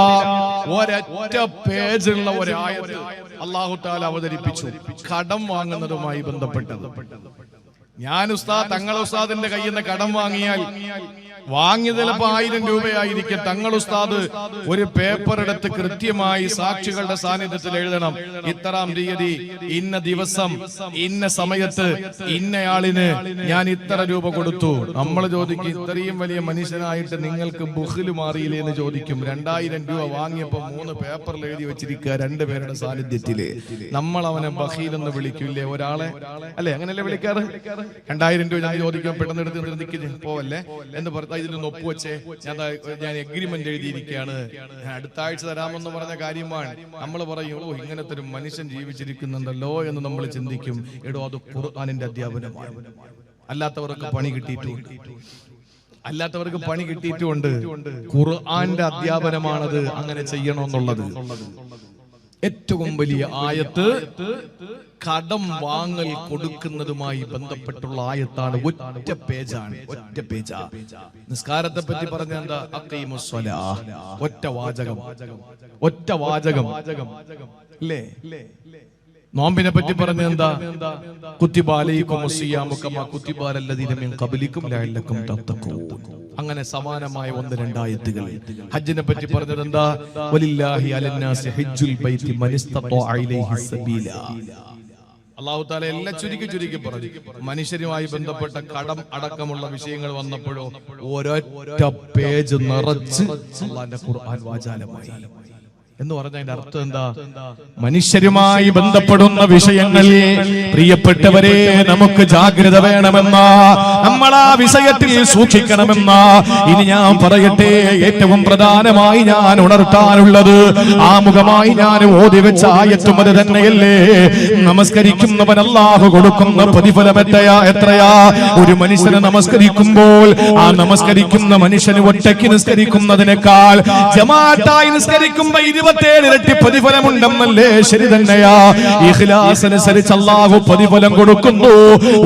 ഒരൊറ്റ പേജുള്ള ഒരു ആയത്ത് അല്ലാഹു തആല അവതരിപ്പിച്ചു. കടം വാങ്ങുന്നതുമായി ബന്ധപ്പെട്ടത്. ഞാൻ ഉസ്താദ്, തങ്ങൾ ഉസ്താദിന്റെ കയ്യിൽ നിന്ന് കടം വാങ്ങിയാൽ വാങ്ങിയത് ചിലപ്പോ 1000 രൂപയായിരിക്കും. തങ്ങൾ ഉസ്താദ് ഒരു പേപ്പർ എടുത്ത് കൃത്യമായി സാക്ഷികളുടെ സാന്നിധ്യത്തിൽ എഴുതണം, ഇത്രാം തീയതി ഇന്ന ദിവസം ഇന്ന സമയത്ത് ഇന്നയാളിന് ഞാൻ ഇത്ര രൂപ കൊടുത്തു. നമ്മൾ ചോദിക്കും, ഇത്രയും വലിയ മനുഷ്യനായിട്ട് നിങ്ങൾക്ക് ബുഖില് മാറിയില്ലേ എന്ന് ചോദിക്കും. 2000 രൂപ വാങ്ങിയപ്പോ 3 പേപ്പറിൽ എഴുതി വെച്ചിരിക്കുക 2 പേരുടെ സാന്നിധ്യത്തില്. നമ്മൾ അവനെ ബഖീലെന്ന് വിളിക്കില്ലേ ഒരാളെ? അല്ലെ, അങ്ങനെയല്ലേ വിളിക്കാറ്? 2000 രൂപ ഞാൻ ചോദിക്കും, പെട്ടെന്ന് എടുത്ത് പോവല്ലേ എന്ന് പറഞ്ഞ ഇതിലൊന്ന് ഒപ്പുവെച്ചേ, ഞാൻ എഗ്രിമെന്റ് എഴുതിയിരിക്കുകയാണ്, ഞാൻ അടുത്ത ആഴ്ച തരാമെന്ന് പറഞ്ഞ കാര്യമാണ്. നമ്മൾ പറയും, ഓ ഇങ്ങനത്തെ ഒരു മനുഷ്യൻ ജീവിച്ചിരിക്കുന്നുണ്ടല്ലോ എന്ന് നമ്മൾ ചിന്തിക്കും. എടോ, അത് ഖുർആനിന്റെ അധ്യാപനമാണ്. അല്ലാത്തവർക്ക് പണി കിട്ടിയിട്ടുമുണ്ട്. ഖുർആന്റെ അധ്യാപനമാണത്, അങ്ങനെ ചെയ്യണമെന്നുള്ളത്. ഏറ്റവും വലിയ ആയത്ത് കടം വാങ്ങൽ കൊടുക്കുന്നതുമായി ബന്ധപ്പെട്ടുള്ള ആയത്താണ്. ഒറ്റ പേജാണ്. നിസ്കാരത്തെ പറ്റി പറഞ്ഞ എന്താ? അഖീമുസ്സലാഹ്. ഒറ്റ വാചകം അല്ലേ? നോമ്പിനെ പറ്റി പറഞ്ഞ എന്താ? കുത്തിബ അലൈക്കുമുസ് സിയാമു കമാ കുത്തിബ അലല്ലദീന മിൻ ഖബ്ലിക്കും ലഅല്ലക്കും തത്തഖൂൻ. അങ്ങനെ സമാനമായ 1-2 ആയത്തുകൾ. ഹജ്ജിനെ പറ്റി പറഞ്ഞത് എന്താ? വലില്ലാഹി അലന്നാസി ഹജ്ജുൽ ബൈത്തി മൻ ഇസ്തതാഅ ഇലൈഹി സബീല. അല്ലാഹു തആല എല്ലാം ചുരുക്കി പറഞ്ഞു. മനുഷ്യരുമായി ബന്ധപ്പെട്ട കടം അടക്കമുള്ള വിഷയങ്ങൾ വന്നപ്പോഴോ ഒരൊറ്റ പേജ് നിറച്ച് അല്ലാഹുവിന്റെ ഖുർആൻ വാചാലമായി. എന്ന് പറഞ്ഞതിന്റെ അർത്ഥം എന്താ? മനുഷ്യരുമായി ബന്ധപ്പെടുന്ന വിഷയങ്ങളിൽ പ്രിയപ്പെട്ടവരെ നമുക്ക് ജാഗ്രത വേണമെന്ന, നമ്മൾ ആ വിഷയത്തിൽ സൂക്ഷിക്കണമെന്ന. ഇനി ഞാൻ പറയട്ടെ, ഏറ്റവും പ്രധാനമായി ഞാൻ ഉണർത്താനുള്ളത്, ആമുഖമായി ഞാൻ ഓതി വെച്ച ആയത്തും അത് തന്നെയല്ലേ? നമസ്കരിക്കുന്നവൻ അല്ലാഹു കൊടുക്കുന്ന പ്രതിഫലം എത്രയാ? ഒരു മനുഷ്യനെ നമസ്കരിക്കുമ്പോൾ ആ നമസ്കരിക്കുന്ന മനുഷ്യന് ഒറ്റയ്ക്ക് നിസ്കരിക്കുന്നതിനേക്കാൾ ജമാഅത്തായി നിസ്കരിക്കുമ്പോൾ 27 ഇരട്ടി പ്രതിഫലമുണ്ടെന്നല്ലേ? ശരി തന്നെയാ. ഇഖ്ലാസ് അനുസരിച്ച് അല്ലാഹു പ്രതിഫലം കൊടുക്കുന്നു.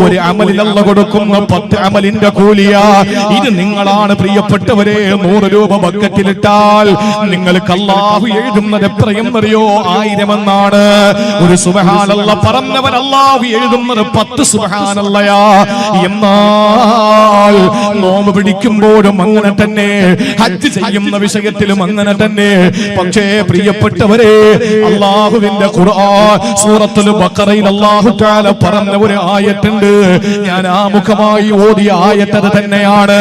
ഒരു അമലിൽ അല്ലാഹു കൊടുക്കുന്ന 10 അമലിന്റെ കൂലിയാ. ഇത് നിങ്ങളാണ് പ്രിയപ്പെട്ടവരെ. 100 രൂപ ബക്കറ്റിലിട്ടാൽ നിങ്ങൾക്ക് അല്ലാഹു എഴുതുന്നത് എത്രയെന്നറിയോ? 1000 എന്നാണ്. ഒരു സുബ്ഹാനല്ലാഹ് പറഞ്ഞവൻ അല്ലാഹു എഴുതുന്നത് 10 സുബ്ഹാനല്ലാഹ്. എന്നാൽ നോമ്പ് പിടിക്കുമ്പോഴും അങ്ങനെ തന്നെ, ഹജ്ജ് ചെയ്യുന്ന വിഷയത്തിലും അങ്ങനെ തന്നെ. പക്ഷേ പ്രിയപ്പെട്ടവരെ, അല്ലാഹുവിന്റെ ഖുർആൻ സൂറത്തുൽ ബഖറയിൽ അല്ലാഹു തആല പറഞ്ഞ ഒരു ആയത്തുണ്ട്. ഞാൻ ആമുഖമായി ഓതിയ ആയത്ത് അത് തന്നെയാണ്.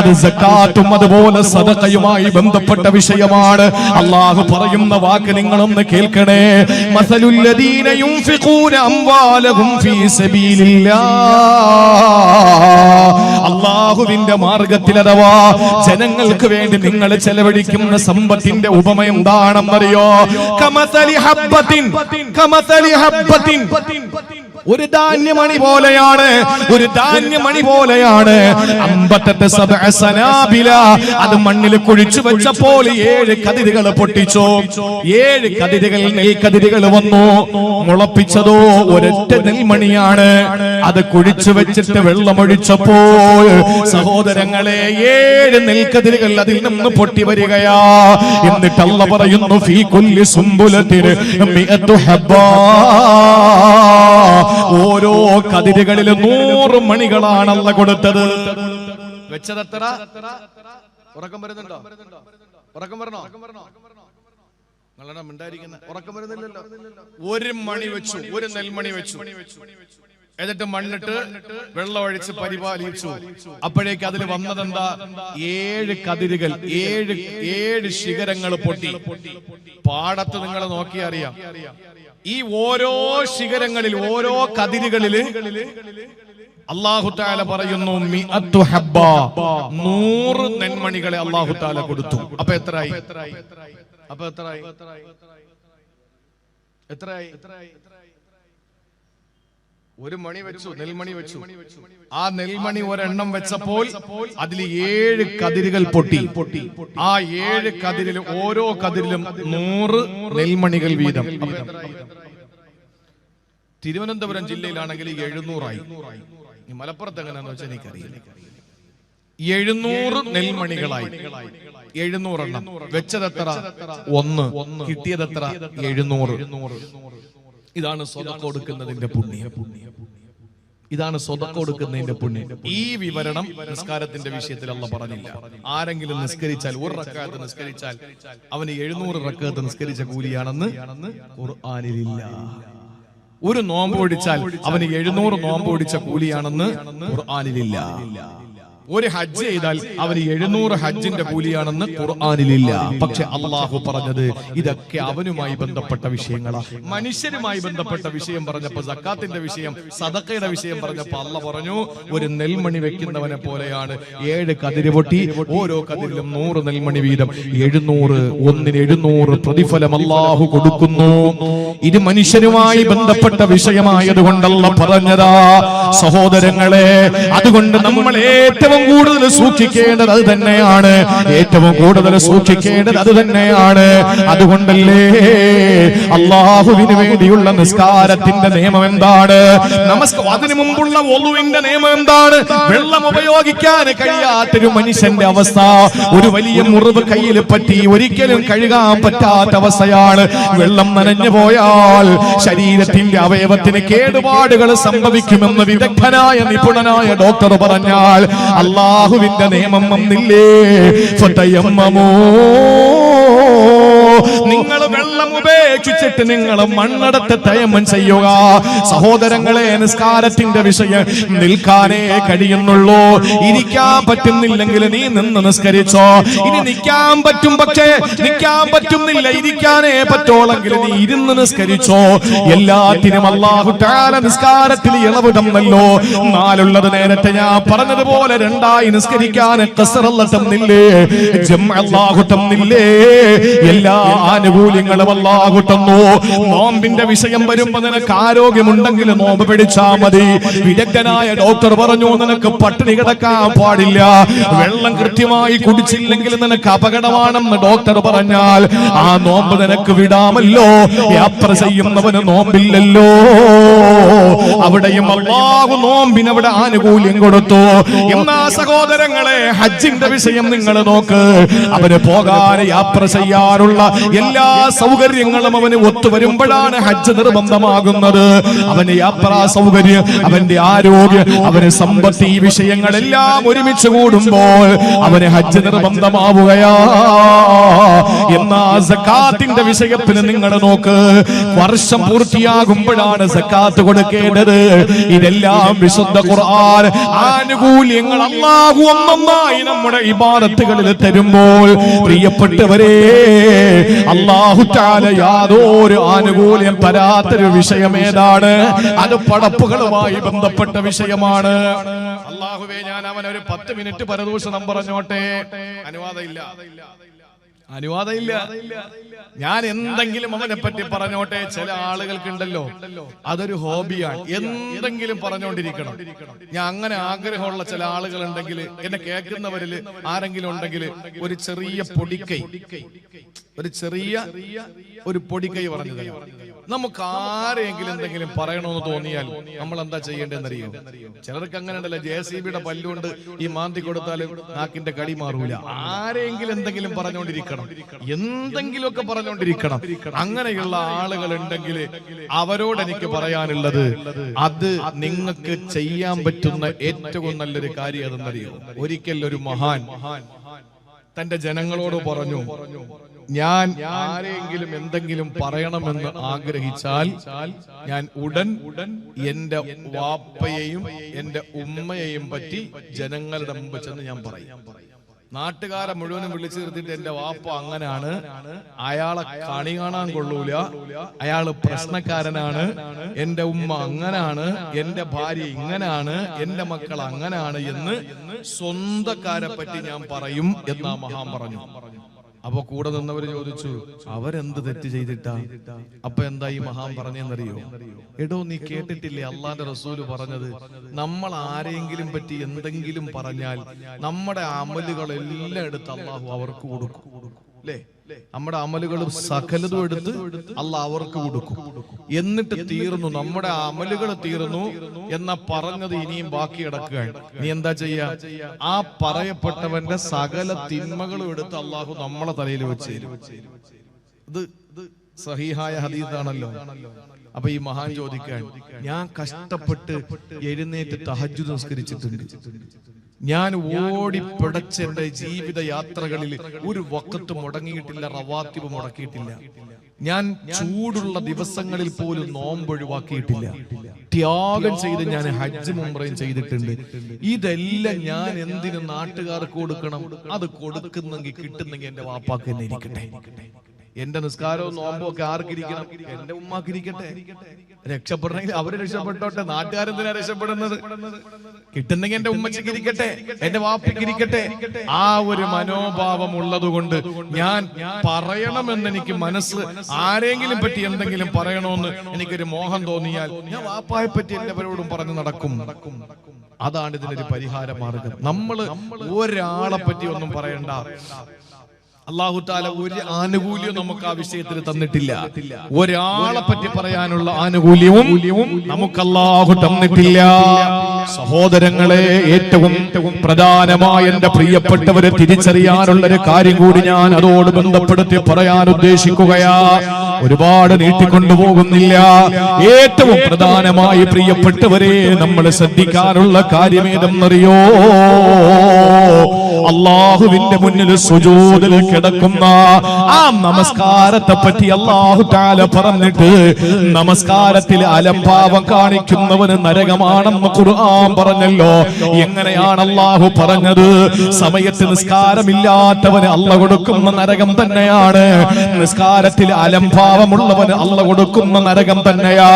അത് സക്കാത്തും അതുപോലെ സദഖയുമായി ബന്ധപ്പെട്ട വിഷയമാണ്. അല്ലാഹു പറയുന്ന വാക്ക് നിങ്ങളൊന്ന് കേൾക്കണേ. മസലുൽ ലദീന യുൻഫിഖൂന അംവാലഹും ഫീ സബീലില്ലാഹ്, അല്ലാഹുവിന്റെ മാർഗ്ഗത്തിൽ അഥവാ ജനങ്ങൾക്ക് വേണ്ടി നിങ്ങൾ ചെലവഴിക്കുന്ന സമ്പത്തിന്റെ ഉപമ എന്താണെന്നറിയോ? കമസലി ഹബ്ബത്തിൻ, കമസലി ഹബ്ബത്തിൻ, ഒരു ധാന്യമണി പോലെയാണ്, ഒരു ധാന്യമണി പോലെയാണ്. അമ്പത്തത്തെ സബഅ സനാബില, അത് മണ്ണിൽ കുഴിച്ചു വെച്ചപ്പോൾ 7 കതിരുകൾ പൊട്ടിച്ചു. 7 കതിരുകൾ, നെൽക്കതിരുകൾ വന്നു. മുളപ്പിച്ചതോ ഒരൊറ്റ നെൽമണിയാണ്. അത് കുഴിച്ചു വെച്ചിട്ട് വെള്ളമൊഴിച്ചപ്പോൾ സഹോദരങ്ങളെ 7 നെൽക്കതിരുകൾ അതിൽ നിന്ന് പൊട്ടി വരികയാ. എന്നിട്ട് അല്ലാഹു പറയുന്നു, ഫീ കുല്ലി സുംബുലത്തിൻ മിഅതു ഹബ്ബാ, ഓരോ കതിരുകളിലും 100 മണികളാണ് അല്ലാഹു കൊടുത്തത്. വെച്ചതെത്ര? ഉറക്കം വരുന്നുണ്ടോ? ഉറക്കം വരണോ? നിങ്ങളാണ് മിണ്ടായിരിക്കുന്നത്. ഉറക്കം വരുന്നില്ലല്ലോ. 1 മണി വെച്ചു, 1 നെൽമണി വെച്ചു. എന്നിട്ട് മണ്ണിട്ട് വെള്ളം ഒഴിച്ച് പരിപാലിച്ചു. അപ്പോഴേക്ക് അതിൽ വന്നതെന്താ? 7 കതിരുകൾ, 7 ശിഖരങ്ങൾ പൊട്ടി. പാടത്ത് നിങ്ങൾ നോക്കി അറിയാം, ഈ ഓരോ ശിഖരങ്ങളിൽ, ഓരോ കതിരുകളില് അല്ലാഹു തആല പറയുന്നു മിഅത്തു ഹബ്ബ, 100 നെന്മണികളെ അല്ലാഹു തആല കൊടുത്തു. അപ്പൊ എത്രയായി? അപ്പൊ എത്രയായി? എത്രയായി? 1 മണി വെച്ചു, നെൽമണി വെച്ചു. ആ നെൽമണി ഒരെണ്ണം വെച്ചപ്പോൾ അതിൽ 7 കതിരുകൾ പൊട്ടി. ആ 7 കതിരിലും ഓരോ കതിരിലും 100 നെൽമണികൾ വീതം. തിരുവനന്തപുരം ജില്ലയിലാണെങ്കിൽ 700 ആയി. മലപ്പുറത്ത് എങ്ങനെയാണെന്ന് വെച്ചാൽ എനിക്കറിയില്ല. 700 നെൽമണികളായി. 700 എണ്ണം വെച്ചതെത്ര? 1. കിട്ടിയതെത്ര? 700. ഇതാണ് സ്വതക്ക കൊടുക്കുന്നതിന്റെ പുണ്യം. ഇതാണ് സ്വതക്ക കൊടുക്കുന്നതിന്റെ പുണ്യം. ഈ വിവരണം നിസ്കാരത്തിന്റെ വിഷയത്തിൽ അല്ലാഹു പറഞ്ഞില്ല. ആരെങ്കിലും നിസ്കരിച്ചാൽ, 1 റക്അത്ത് നിസ്കരിച്ചാൽ അവന് 700 റക്അത്ത് നിസ്കരിച്ച കൂലിയാണെന്ന് ഖുർആനിലില്ല. 1 നോമ്പ് ഒഴിച്ചാൽ അവന് 700 നോമ്പ് ഒഴിച്ച കൂലിയാണെന്ന് ഖുർആനിലില്ല. 1 ഹജ്ജ് ചെയ്താൽ അവന് 700 ഹജ്ജിന്റെ കൂലിയാണെന്ന് ഖുർആനിലില്ല. പക്ഷെ അല്ലാഹു പറഞ്ഞത് ഇതൊക്കെ അവനുമായി ബന്ധപ്പെട്ട വിഷയങ്ങളാണ്. മനുഷ്യരുമായി ബന്ധപ്പെട്ട വിഷയം പറഞ്ഞപ്പോ, സക്കാത്തിന്റെ വിഷയം, സദഖയുടെ വിഷയം പറഞ്ഞപ്പോ അല്ലാഹു പറഞ്ഞു, ഒരു നെൽമണി വെക്കുന്നവനെ പോലെയാണ്. 7 കതിര് പൊട്ടി, ഓരോ കതിരിലും 100 നെൽമണി വീതം. 700, 700 പ്രതിഫലം അല്ലാഹു കൊടുക്കുന്നു. ഇത് മനുഷ്യരുമായി ബന്ധപ്പെട്ട വിഷയമായതുകൊണ്ടല്ല പറഞ്ഞതാ സഹോദരങ്ങളെ. അതുകൊണ്ട് നമ്മൾ ഏറ്റവും കൂടുതൽ സൂക്ഷിക്കേണ്ടത് അത് തന്നെയാണ്. ഏറ്റവും കൂടുതൽ സൂക്ഷിക്കേണ്ടത് അത് തന്നെയാണ്. അതുകൊണ്ടല്ലേ അല്ലാഹുവിന് വേണ്ടിയുള്ള നിസ്കാരത്തിന്റെ നിയമം എന്താണ്? അതിനു മുമ്പുള്ള വുളുവിന്റെ നിയമം എന്താണ്? വെള്ളം ഉപയോഗിക്കാൻ കഴിയാത്തൊരു മനുഷ്യന്റെ അവസ്ഥ, ഒരു വലിയ മുറിവ് കയ്യിൽ പറ്റി ഒരിക്കലും കഴുകാൻ പറ്റാത്ത അവസ്ഥയാണ്. വെള്ളം നനഞ്ഞു പോയാൽ ശരീരത്തിന്റെ അവയവത്തിന് കേടുപാടുകൾ സംഭവിക്കുമെന്ന് വിദഗ്ധനായ നിപുണനായ ഡോക്ടർ പറഞ്ഞാൽ അല്ലാഹുവിന്റെ നിയമം വന്നില്ലേ? ഫതയമ്മമൂ, നിങ്ങൾ വെള്ളം ഉപേക്ഷിച്ചിട്ട് നിങ്ങൾ മണ്ണെടുത്ത് തയമ്മം ചെയ്യുക. സഹോദരങ്ങളെ, നിസ്കാരത്തിന്റെ വിഷയം നിൽക്കാനേ കഴിയുന്നുള്ളൂ. ഇരിക്കാൻ പറ്റുന്നില്ലെങ്കിൽ നീ നിന്ന് നിസ്കരിച്ചോ. ഇനി നിൽക്കാൻ പറ്റും, പക്ഷേ നിൽക്കാൻ പറ്റുന്നില്ല, ഇരിക്കാനേ പറ്റോളെങ്കിൽ നീ ഇരുന്ന് നിസ്കരിച്ചോ. എല്ലാത്തിനും അല്ലാഹു തആല നിസ്കാരത്തിൽ ഇളവ് തന്നല്ലോ. 4 നേരത്തെ ഞാൻ പറഞ്ഞതുപോലെ 2 നിസ്കരിക്കാൻ ഖസറല്ല തന്നില്ലേ, ജംഅ അല്ലാഹു തന്നില്ലേ, എല്ലാ ആനുകൂല്യങ്ങളും അല്ലാഹു തന്നു. നോമ്പിന്റെ വിഷയം വരുമ്പോ നിനക്ക് ആരോഗ്യമുണ്ടെങ്കിൽ നോമ്പ് പിടിച്ചാ മതി. വിദഗ്ധനായ ഡോക്ടർ പറഞ്ഞു നിനക്ക് പട്ടിണി കിടക്കാൻ പാടില്ല, വെള്ളം കൃത്യമായി കുടിച്ചില്ലെങ്കിൽ നിനക്ക് അപകടമാണെന്ന് ഡോക്ടർ പറഞ്ഞാൽ ആ നോമ്പ് നിനക്ക് വിടാമല്ലോ. യാത്ര ചെയ്യുന്നവന് നോമ്പില്ലല്ലോ. അവിടെയും അല്ലാഹു നോമ്പിനവിടെ ആനുകൂല്യം കൊടുത്തു. എന്നാ സഹോദരങ്ങളെ, ഹജ്ജിന്റെ വിഷയം നിങ്ങൾ നോക്ക്. അവര് പോകാൻ യാത്ര ചെയ്യാറുള്ള എല്ലാ സൗകര്യങ്ങളും അവന് ഒത്തുവരുമ്പോഴാണ് ഹജ്ജ് നിർബന്ധമാകുന്നത്. അവന് യാത്രാ സൗകര്യം, അവന്റെ ആരോഗ്യം, അവന് സമ്പത്ത്, ഈ വിഷയങ്ങളെല്ലാം ഒരുമിച്ച് കൂടുമ്പോൾ അവന് ഹജ്ജ് നിർബന്ധമാവുകയാ. എന്നാ സക്കാത്തിന്റെ വിഷയത്തിന് നിങ്ങൾ നോക്ക്, വർഷം പൂർത്തിയാകുമ്പോഴാണ് സക്കാത്ത് കൊടുക്കേണ്ടത്. ഇതെല്ലാം വിശുദ്ധ ഖുർആൻ ആനുകൂല്യങ്ങൾ അല്ലാഹു ഒന്നൊന്നായി നമ്മുടെ ഇബാദത്തുകളിൽ തരുമ്പോൾ പ്രിയപ്പെട്ടവരെ, അല്ലാഹു തആല യാതൊരു ആനുകൂല്യം തരാത്തൊരു വിഷയം ഏതാണ്? അത് പടപ്പുകളുമായി ബന്ധപ്പെട്ട വിഷയമാണ്. അല്ലാഹുവേ, ഞാൻ അവനൊരു 10 മിനിറ്റ് പരദൂഷണം പറഞ്ഞോട്ടെ? അനുവാദമില്ല. ഞാൻ എന്തെങ്കിലും അവനെ പറ്റി പറഞ്ഞോട്ടെ? ചില ആളുകൾക്കുണ്ടല്ലോ, അതൊരു ഹോബിയാണ്, എന്തെങ്കിലും പറഞ്ഞോണ്ടിരിക്കണം. ഞാൻ അങ്ങനെ ആഗ്രഹമുള്ള ചില ആളുകൾ ഉണ്ടെങ്കിൽ, എന്നെ കേൾക്കുന്നവരിൽ ആരെങ്കിലും ഉണ്ടെങ്കിൽ, ഒരു ചെറിയ പൊടിക്കൈ പറഞ്ഞു തരാം. നമുക്ക് ആരെങ്കിലും എന്തെങ്കിലും പറയണമെന്ന് തോന്നിയാൽ നമ്മൾ എന്താ ചെയ്യേണ്ടതെന്നറിയോ? ചിലർക്ക് അങ്ങനെ ഉണ്ടല്ലോ, JCBയുടെ പല്ലുകൊണ്ട് ഈ മാന്തി കൊടുത്താലും നാക്കിന്റെ കടി മാറൂല. ആരെങ്കിലും എന്തെങ്കിലും പറഞ്ഞുകൊണ്ടിരിക്കണം, എന്തെങ്കിലുമൊക്കെ പറഞ്ഞുകൊണ്ടിരിക്കണം. അങ്ങനെയുള്ള ആളുകൾ ഉണ്ടെങ്കിൽ അവരോട് എനിക്ക് പറയാനുള്ളത്, അത് നിങ്ങൾക്ക് ചെയ്യാൻ പറ്റുന്ന ഏറ്റവും നല്ലൊരു കാര്യം അതെന്നറിയോ? ഒരിക്കൽ ഒരു മഹാൻ തന്റെ ജനങ്ങളോട് പറഞ്ഞു, ഞാൻ ആരെങ്കിലും എന്തെങ്കിലും പറയണമെന്ന് ആഗ്രഹിച്ചാൽ ഞാൻ ഉടൻ എന്റെ വാപ്പയെയും എന്റെ ഉമ്മയെയും പറ്റി ജനങ്ങളുടെ മുമ്പ് ചെന്ന് ഞാൻ പറയും. നാട്ടുകാരെ മുഴുവനും വിളിച്ചു നിർത്തിയിട്ട് എന്റെ വാപ്പ അങ്ങനാണ്, അയാളെ കണി കാണാൻ കൊള്ളൂല, അയാള് പ്രശ്നക്കാരനാണ്, എന്റെ ഉമ്മ അങ്ങനാണ്, എന്റെ ഭാര്യ ഇങ്ങനാണ്, എന്റെ മക്കൾ അങ്ങനാണ് എന്ന് സ്വന്തക്കാരെ പറ്റി ഞാൻ പറയും എന്നാ മഹാൻ പറഞ്ഞു. അപ്പൊ കൂടെ നിന്നവര് ചോദിച്ചു, അവരെന്ത് തെറ്റ് ചെയ്തിട്ടാ? അപ്പൊ എന്താ ഈ മഹാൻ പറഞ്ഞെന്നറിയോ? എടോ, നീ കേട്ടിട്ടില്ലേ അള്ളാന്റെ റസൂല് പറഞ്ഞത്, നമ്മൾ ആരെങ്കിലും പറ്റി എന്തെങ്കിലും പറഞ്ഞാൽ നമ്മുടെ അമലുകളെല്ലാം എടുത്ത് അള്ളാഹു അവർക്ക് കൊടുക്കും. അല്ലേ? നമ്മുടെ അമലുകളും സകലതും എടുത്ത് അള്ളാഹ് അവർക്ക് കൊടുക്കും. എന്നിട്ട് തീർന്നു, നമ്മുടെ അമലുകൾ തീർന്നു എന്ന പറഞ്ഞത് ഇനിയും ബാക്കി കിടക്കുകയാണ്. നീ എന്താ ചെയ്യാ? ആ പറയപ്പെട്ടവന്റെ സകല തിന്മകളും എടുത്ത് അള്ളാഹു നമ്മളെ തലയിൽ വെച്ച് തരും. ഇത് സഹീഹായ ഹദീസാണല്ലോ. അപ്പൊ ഈ മഹാൻ ചോദിക്കാൻ, ഞാൻ കഷ്ടപ്പെട്ട് എഴുന്നേറ്റ് തഹജ്ജുദ് നിസ്കരിച്ചിട്ടുണ്ട്, ഞാൻ ഓടി പിടച്ച് എന്റെ ജീവിത യാത്രകളിൽ ഒരു വഖത്ത് മുടങ്ങിയിട്ടില്ല, റവാത്തിബ് മുടക്കിയിട്ടില്ല, ഞാൻ ചൂടുള്ള ദിവസങ്ങളിൽ പോലും നോമ്പ് ഒഴിവാക്കിയിട്ടില്ല, ത്യാഗം ചെയ്ത് ഞാൻ ഹജ്ജും ഉംറയും ചെയ്തിട്ടുണ്ട്. ഇതെല്ലാം ഞാൻ എന്തിനു നാട്ടുകാർക്ക് കൊടുക്കണം? അത് കൊടുക്കുന്നെങ്കിൽ കിട്ടുന്നെങ്കിൽ എന്റെ വാപ്പാക്ക് തന്നെ ഇരിക്കട്ടെ. എന്റെ നിസ്കാരവും നോമ്പും ഒക്കെ ആർക്കിരിക്കണം? എന്റെ ഉമ്മാക്കിരിക്കട്ടെ. രക്ഷപ്പെടണമെങ്കിൽ അവര് രക്ഷപ്പെട്ടോട്ടെ, നാട്ടുകാരെന്തിനാ രക്ഷപ്പെടുന്നത്? കിട്ടുന്നെങ്കിൽ എന്റെ ഉമ്മച്ചിക്ക് ഇരിക്കട്ടെ, എന്റെ വാപ്പയ്ക്ക് ഇരിക്കട്ടെ. ആ ഒരു മനോഭാവം ഉള്ളത് കൊണ്ട് ഞാൻ പറയണമെന്ന് എനിക്ക് മനസ്സ്, ആരെങ്കിലും പറ്റി എന്തെങ്കിലും പറയണമെന്ന് എനിക്കൊരു മോഹം തോന്നിയാൽ ഞാൻ വാപ്പായെ പറ്റി എല്ലാവരോടും പറഞ്ഞു നടക്കും. അതാണ് ഇതിനൊരു പരിഹാര മാർഗം. നമ്മള് ഒരാളെ പറ്റി ഒന്നും പറയണ്ട. അല്ലാഹു തആല ഒരു ആനുകൂല്യവും നമുക്ക് ആ വിഷയത്തിൽ തന്നിട്ടില്ല. ഒരാളെ പറ്റി പറയാനുള്ള ആനുകൂല്യവും നമുക്ക് അല്ലാഹു തന്നിട്ടില്ല. സഹോദരങ്ങളെ, ഏറ്റവും പ്രധാനമായ എന്റെ പ്രിയപ്പെട്ടവരെ തിരിച്ചറിയാനുള്ള ഒരു കാര്യം കൂടി ഞാൻ അതോട് ബന്ധപ്പെടുത്തി പറയാൻ ഉദ്ദേശിക്കുകയാ. ഒരുപാട് നീട്ടിക്കൊണ്ടുപോകുന്നില്ല. ഏറ്റവും പ്രധാനമായി പ്രിയപ്പെട്ടവരെ നമ്മൾ ശ്രദ്ധിക്കാനുള്ള കാര്യം ഏതെന്നറിയോ? അല്ലാഹുവിന്റെ മുന്നിൽ സുജൂദിൽ കിടക്കുന്ന ആ നമസ്കാരത്തെ പറ്റി അല്ലാഹു തആല പറഞ്ഞിട്ട്, നമസ്കാരത്തിൽ അലംഭാവം കാണിക്കുന്നവന് നരകമാണെന്ന് ഖുർആൻ പറഞ്ഞല്ലോ. എങ്ങനെയാണ് അല്ലാഹു പറഞ്ഞത്? സമയത്ത് നിസ്കാരമില്ലാത്തവന് അല്ലാഹു കൊടുക്കുന്ന നരകം തന്നെയാണ്. നിസ്കാരത്തിൽ അലംഭാവമുള്ളവന് അല്ലാഹു കൊടുക്കുന്ന നരകം തന്നെയാ.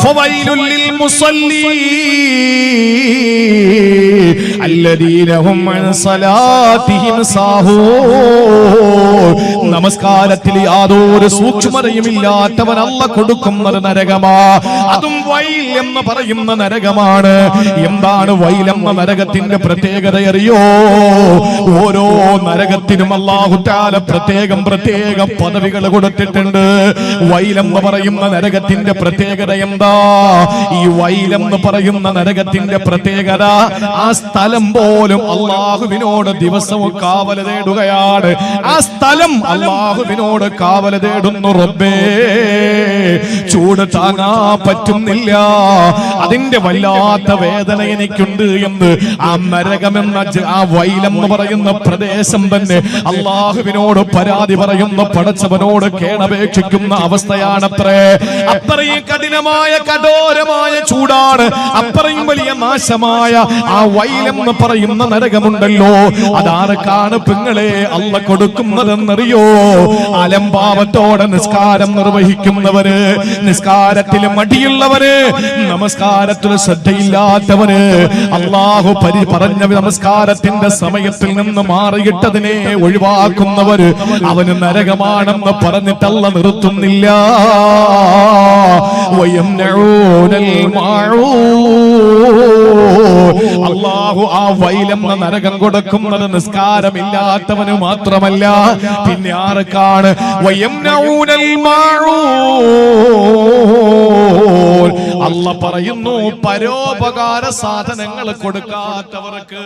ഫവൈലുൽ ലിൽ മുസല്ലീൻ അല്ലദീന ഹും അൻ സലാത്തിഹിം സാഹൂൻ. നമസ്കാരത്തിൽ യാതൊരു സൂക്ഷ്മതയും ഇല്ലാത്തവൻ അല്ലാഹു കൊടുക്കുന്നത് നരകമാ. അതും വൈൽ എന്ന് പറയുന്ന നരകമാണ്. എന്താണ് വൈൽ എന്ന നരകത്തിന്റെ പ്രത്യേകത അറിയോ? ഓരോ നരകത്തിനും അല്ലാഹു തആല പ്രത്യേകം പദവികൾ കൊടുത്തിട്ടുണ്ട്. വൈലെന്ന് പറയുന്ന നരകത്തിന്റെ പ്രത്യേകത എന്താ? ഈ വൈലെന്ന് പറയുന്ന നരകത്തിന്റെ പ്രത്യേകത, ആ സ്ഥലം പോലും അള്ളാഹുവിനോട് ദിവസവും കാവൽ തേടുകയാണ്. ആ സ്ഥലം അള്ളാഹുവിനോട് കാവൽ തേടുന്നു. റബ്ബേ, ചൂട് താങ്ങാ പറ്റുന്നില്ല, അതിന്റെ വല്ലാത്ത വേദന എനിക്കുണ്ട് എന്ന് ആ നരകമെന്ന ആ വൈലെന്ന് പറയുന്ന പ്രദേശം തന്നെ അള്ളാഹുവിനോട് പരാതി പറയുന്ന, പടച്ചവനോട് കേണപേക്ഷിക്കുന്ന അവസ്ഥയാണത്രേ. അത്രയും കഠിനമായ കഠോരമായ ചൂടാണ്, അത്രയും വലിയ നാശമായ ആ വൈലെന്ന് പറയുന്ന നരകമുണ്ടല്ലോ. അതാർക്കാണ് പെങ്ങളെ അല്ല കൊടുക്കുന്നതെന്നറിയോ? അലംഭാവത്തോടെ നിസ്കാരം നിർവഹിക്കുന്നവര്, നിസ്കാരത്തിൽ മടിയുള്ളവര്, നമസ്കാരത്തിൽ ശ്രദ്ധയില്ലാത്തവര്, അള്ളാഹു പറഞ്ഞ നമസ്കാരത്തിന്റെ സമയത്തിൽ നിന്ന് മാറിയിട്ടതിനെ ഒഴിവാക്കുന്നവര്, അവന് നരകമാണെന്ന് പറഞ്ഞിട്ടല്ല നിർത്തുന്നില്ല. അള്ളാഹു ആ വൈലെന്ന നരകം കൊടുക്കുന്നത് നിസ്കാരമില്ലാത്തവന് മാത്രമല്ല, പിന്നെ ആർക്കാണ്? അല്ല പറയുന്നു, പരോപകാര സാധനങ്ങൾ കൊടുക്കാത്തവർക്ക്.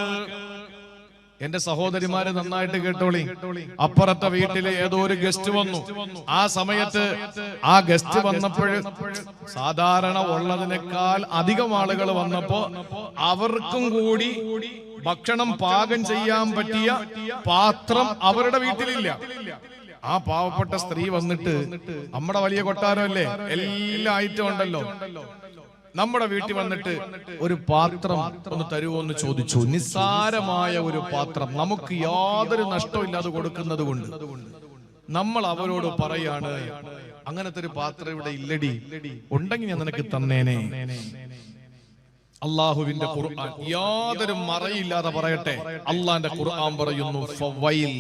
എന്റെ സഹോദരിമാരെ നന്നായിട്ട് കേട്ടോളി. അപ്പുറത്തെ വീട്ടിലെ ഏതോ ഒരു ഗസ്റ്റ് വന്നു. ആ സമയത്ത് ആ ഗസ്റ്റ് വന്നപ്പോൾ സാധാരണ ഉള്ളതിനേക്കാൾ അധികം ആളുകൾ വന്നപ്പോ അവർക്കും കൂടി ഭക്ഷണം പാകം ചെയ്യാൻ പറ്റിയ പാത്രം അവരുടെ വീട്ടിലില്ല. ആ പാവപ്പെട്ട സ്ത്രീ വന്നിട്ട്, നമ്മുടെ വലിയ കൊട്ടാരമല്ലേ, എല്ലാ ഐറ്റം ഉണ്ടല്ലോ, നമ്മുടെ വീട്ടിൽ വന്നിട്ട് ഒരു പാത്രം ഒന്ന് തരുമോ എന്ന് ചോദിച്ചു. നിസ്സാരമായ ഒരു പാത്രം, നമുക്ക് യാതൊരു നഷ്ടമില്ലാതെ കൊടുക്കുന്നത് കൊണ്ട് നമ്മൾ അവരോട് പറയാണ്, അങ്ങനത്തെ ഒരു പാത്രം ഇവിടെ ഇല്ലടി, ഉണ്ടെങ്കിൽ ഞാൻ നിനക്ക് തന്നേനെ. അള്ളാഹുവിന്റെ ഖുർആൻ യാതൊരു മറയില്ലാതെ പറയട്ടെ, അള്ളാന്റെ ഖുർആൻ പറയുന്നു, ഫവൈൽ,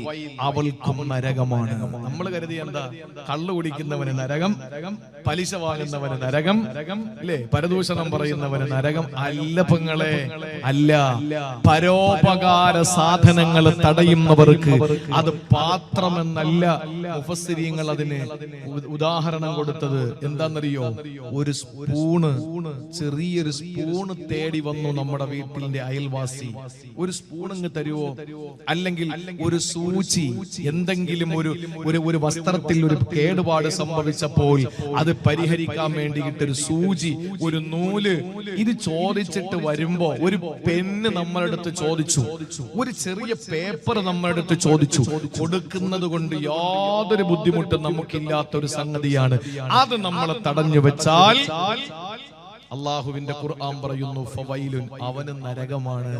അവൾക്കും നരകമാണ്. നമ്മൾ കരുതി എന്താ? കള്ളു കുടിക്കുന്നവന് നരകം, പലിശ വാങ്ങുന്നവന് നരകം, അല്ലേ, പരദൂഷണം പറയുന്നവന് നരകം. അല്ല പെങ്ങളെ, അല്ല. പരോപകാര സാധനങ്ങൾ തടയുന്നവർക്ക് അത് പാത്രമെന്നല്ല മുഫസ്സിരീങ്ങൾ അതിന് ഉദാഹരണം കൊടുത്തത്. എന്താണെന്നറിയോ? ഒരു സ്പൂണ്, ചെറിയൊരു സ്പൂണ് തേടി വന്നു നമ്മുടെ വീട്ടിന്റെ അയൽവാസി, ഒരു സ്പൂൺ അങ്ങ് തരുവോ? അല്ലെങ്കിൽ ഒരു സൂചി, എന്തെങ്കിലും ഒരു വസ്ത്രത്തിൽ ഒരു കേടുപാട് സംഭവിച്ചപ്പോൾ അത് പരിഹരിക്കാൻ വേണ്ടിയിട്ട് ഒരു സൂചി, ഒരു നൂല്, ഇത് ചോദിച്ചിട്ട് വരുമ്പോ ഒരു പെണ്ണ് നമ്മളടുത്ത് ചോദിച്ചു, ഒരു ചെറിയ പേപ്പർ നമ്മളടുത്ത് ചോദിച്ചു. കൊടുക്കുന്നത് കൊണ്ട് യാതൊരു ബുദ്ധിമുട്ടും നമുക്കില്ലാത്ത ഒരു സംഗതിയാണ്. അത് നമ്മളെ തടഞ്ഞു വെച്ചാൽ അള്ളാഹുവിന്റെ ഖുർആൻ പറയുന്നു, ഫവൈലുൻ, അവന് നരകമാണ്.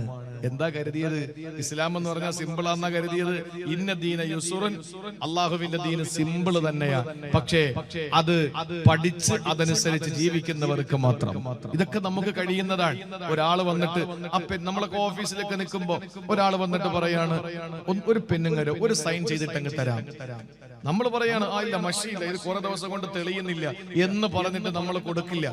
എന്താ കരുതിയത്? ഇസ്ലാം എന്ന് പറഞ്ഞാൽ സിമ്പിളാന്നാ കരുതിയത്. ഇന്ന ദീന യുസുറൻ, അള്ളാഹുവിന്റെ ദീന് സിമ്പിൾ തന്നെയാ. പക്ഷേ അത് പഠിച്ച് അതനുസരിച്ച് ജീവിക്കുന്നവർക്ക് മാത്രം ഇതൊക്കെ നമുക്ക് കഴിയുന്നതാണ്. ഒരാള് വന്നിട്ട്, നമ്മളൊക്കെ ഓഫീസിലൊക്കെ നിൽക്കുമ്പോ ഒരാൾ വന്നിട്ട് പറയാണ്, ഒരു പെണ്ണുങ്ങരോ ഒരു സൈൻ ചെയ്തിട്ടങ്ങ് തരാം. നമ്മൾ പറയാണ്, ആ ഇല്ല, മഷിയില്ല, ഇത് കുറെ ദിവസം കൊണ്ട് തെളിയുന്നില്ല എന്ന് പറഞ്ഞിട്ട് നമ്മൾ കൊടുക്കില്ല.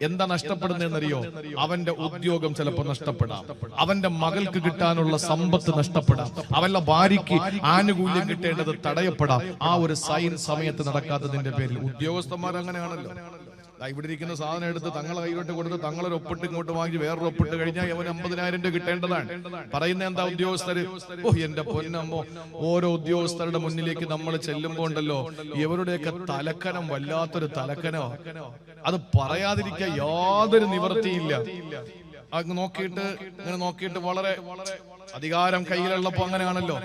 എന്താ നഷ്ടപ്പെടുന്നതെന്നറിയോ? അവന്റെ ഉദ്യോഗം ചിലപ്പോൾ നഷ്ടപ്പെടാം, അവന്റെ മകൾക്ക് കിട്ടാനുള്ള സമ്പത്ത് നഷ്ടപ്പെടാം, അവന്റെ ഭാര്യയ്ക്ക് ആനുകൂല്യം കിട്ടേണ്ടത് തടയപ്പെടാം. ആ ഒരു സൈൻ സമയത്ത് നടക്കാത്തതിന്റെ പേരിൽ. ഉദ്യോഗസ്ഥന്മാർ അങ്ങനെയാണല്ലോ. ഇവിടെ ഇരിക്കുന്ന സാധനം എടുത്ത് തങ്ങളെ കൈകൊണ്ട് കൊടുത്ത് തങ്ങളൊരു ഒപ്പിട്ട് ഇങ്ങോട്ട് വാങ്ങി വേറൊരു ഒപ്പിട്ട് കഴിഞ്ഞാൽ അവന് 50,000 രൂപ കിട്ടേണ്ടതാണ്. പറയുന്ന എന്താ? ഉദ്യോഗസ്ഥര്, ഓ എന്റെ പൊന്നമ്മോ, ഓരോ ഉദ്യോഗസ്ഥരുടെ മുന്നിലേക്ക് നമ്മൾ ചെല്ലുമ്പോ ഉണ്ടല്ലോ, ഇവരുടെയൊക്കെ തലക്കനം വല്ലാത്തൊരു തലക്കനോ. അത് പറയാതിരിക്കാൻ യാതൊരു നിവൃത്തിയില്ല. അങ്ങ് നോക്കിയിട്ട് വളരെ അധികാരം കയ്യിലുള്ളപ്പോ അങ്ങനെയാണല്ലോ,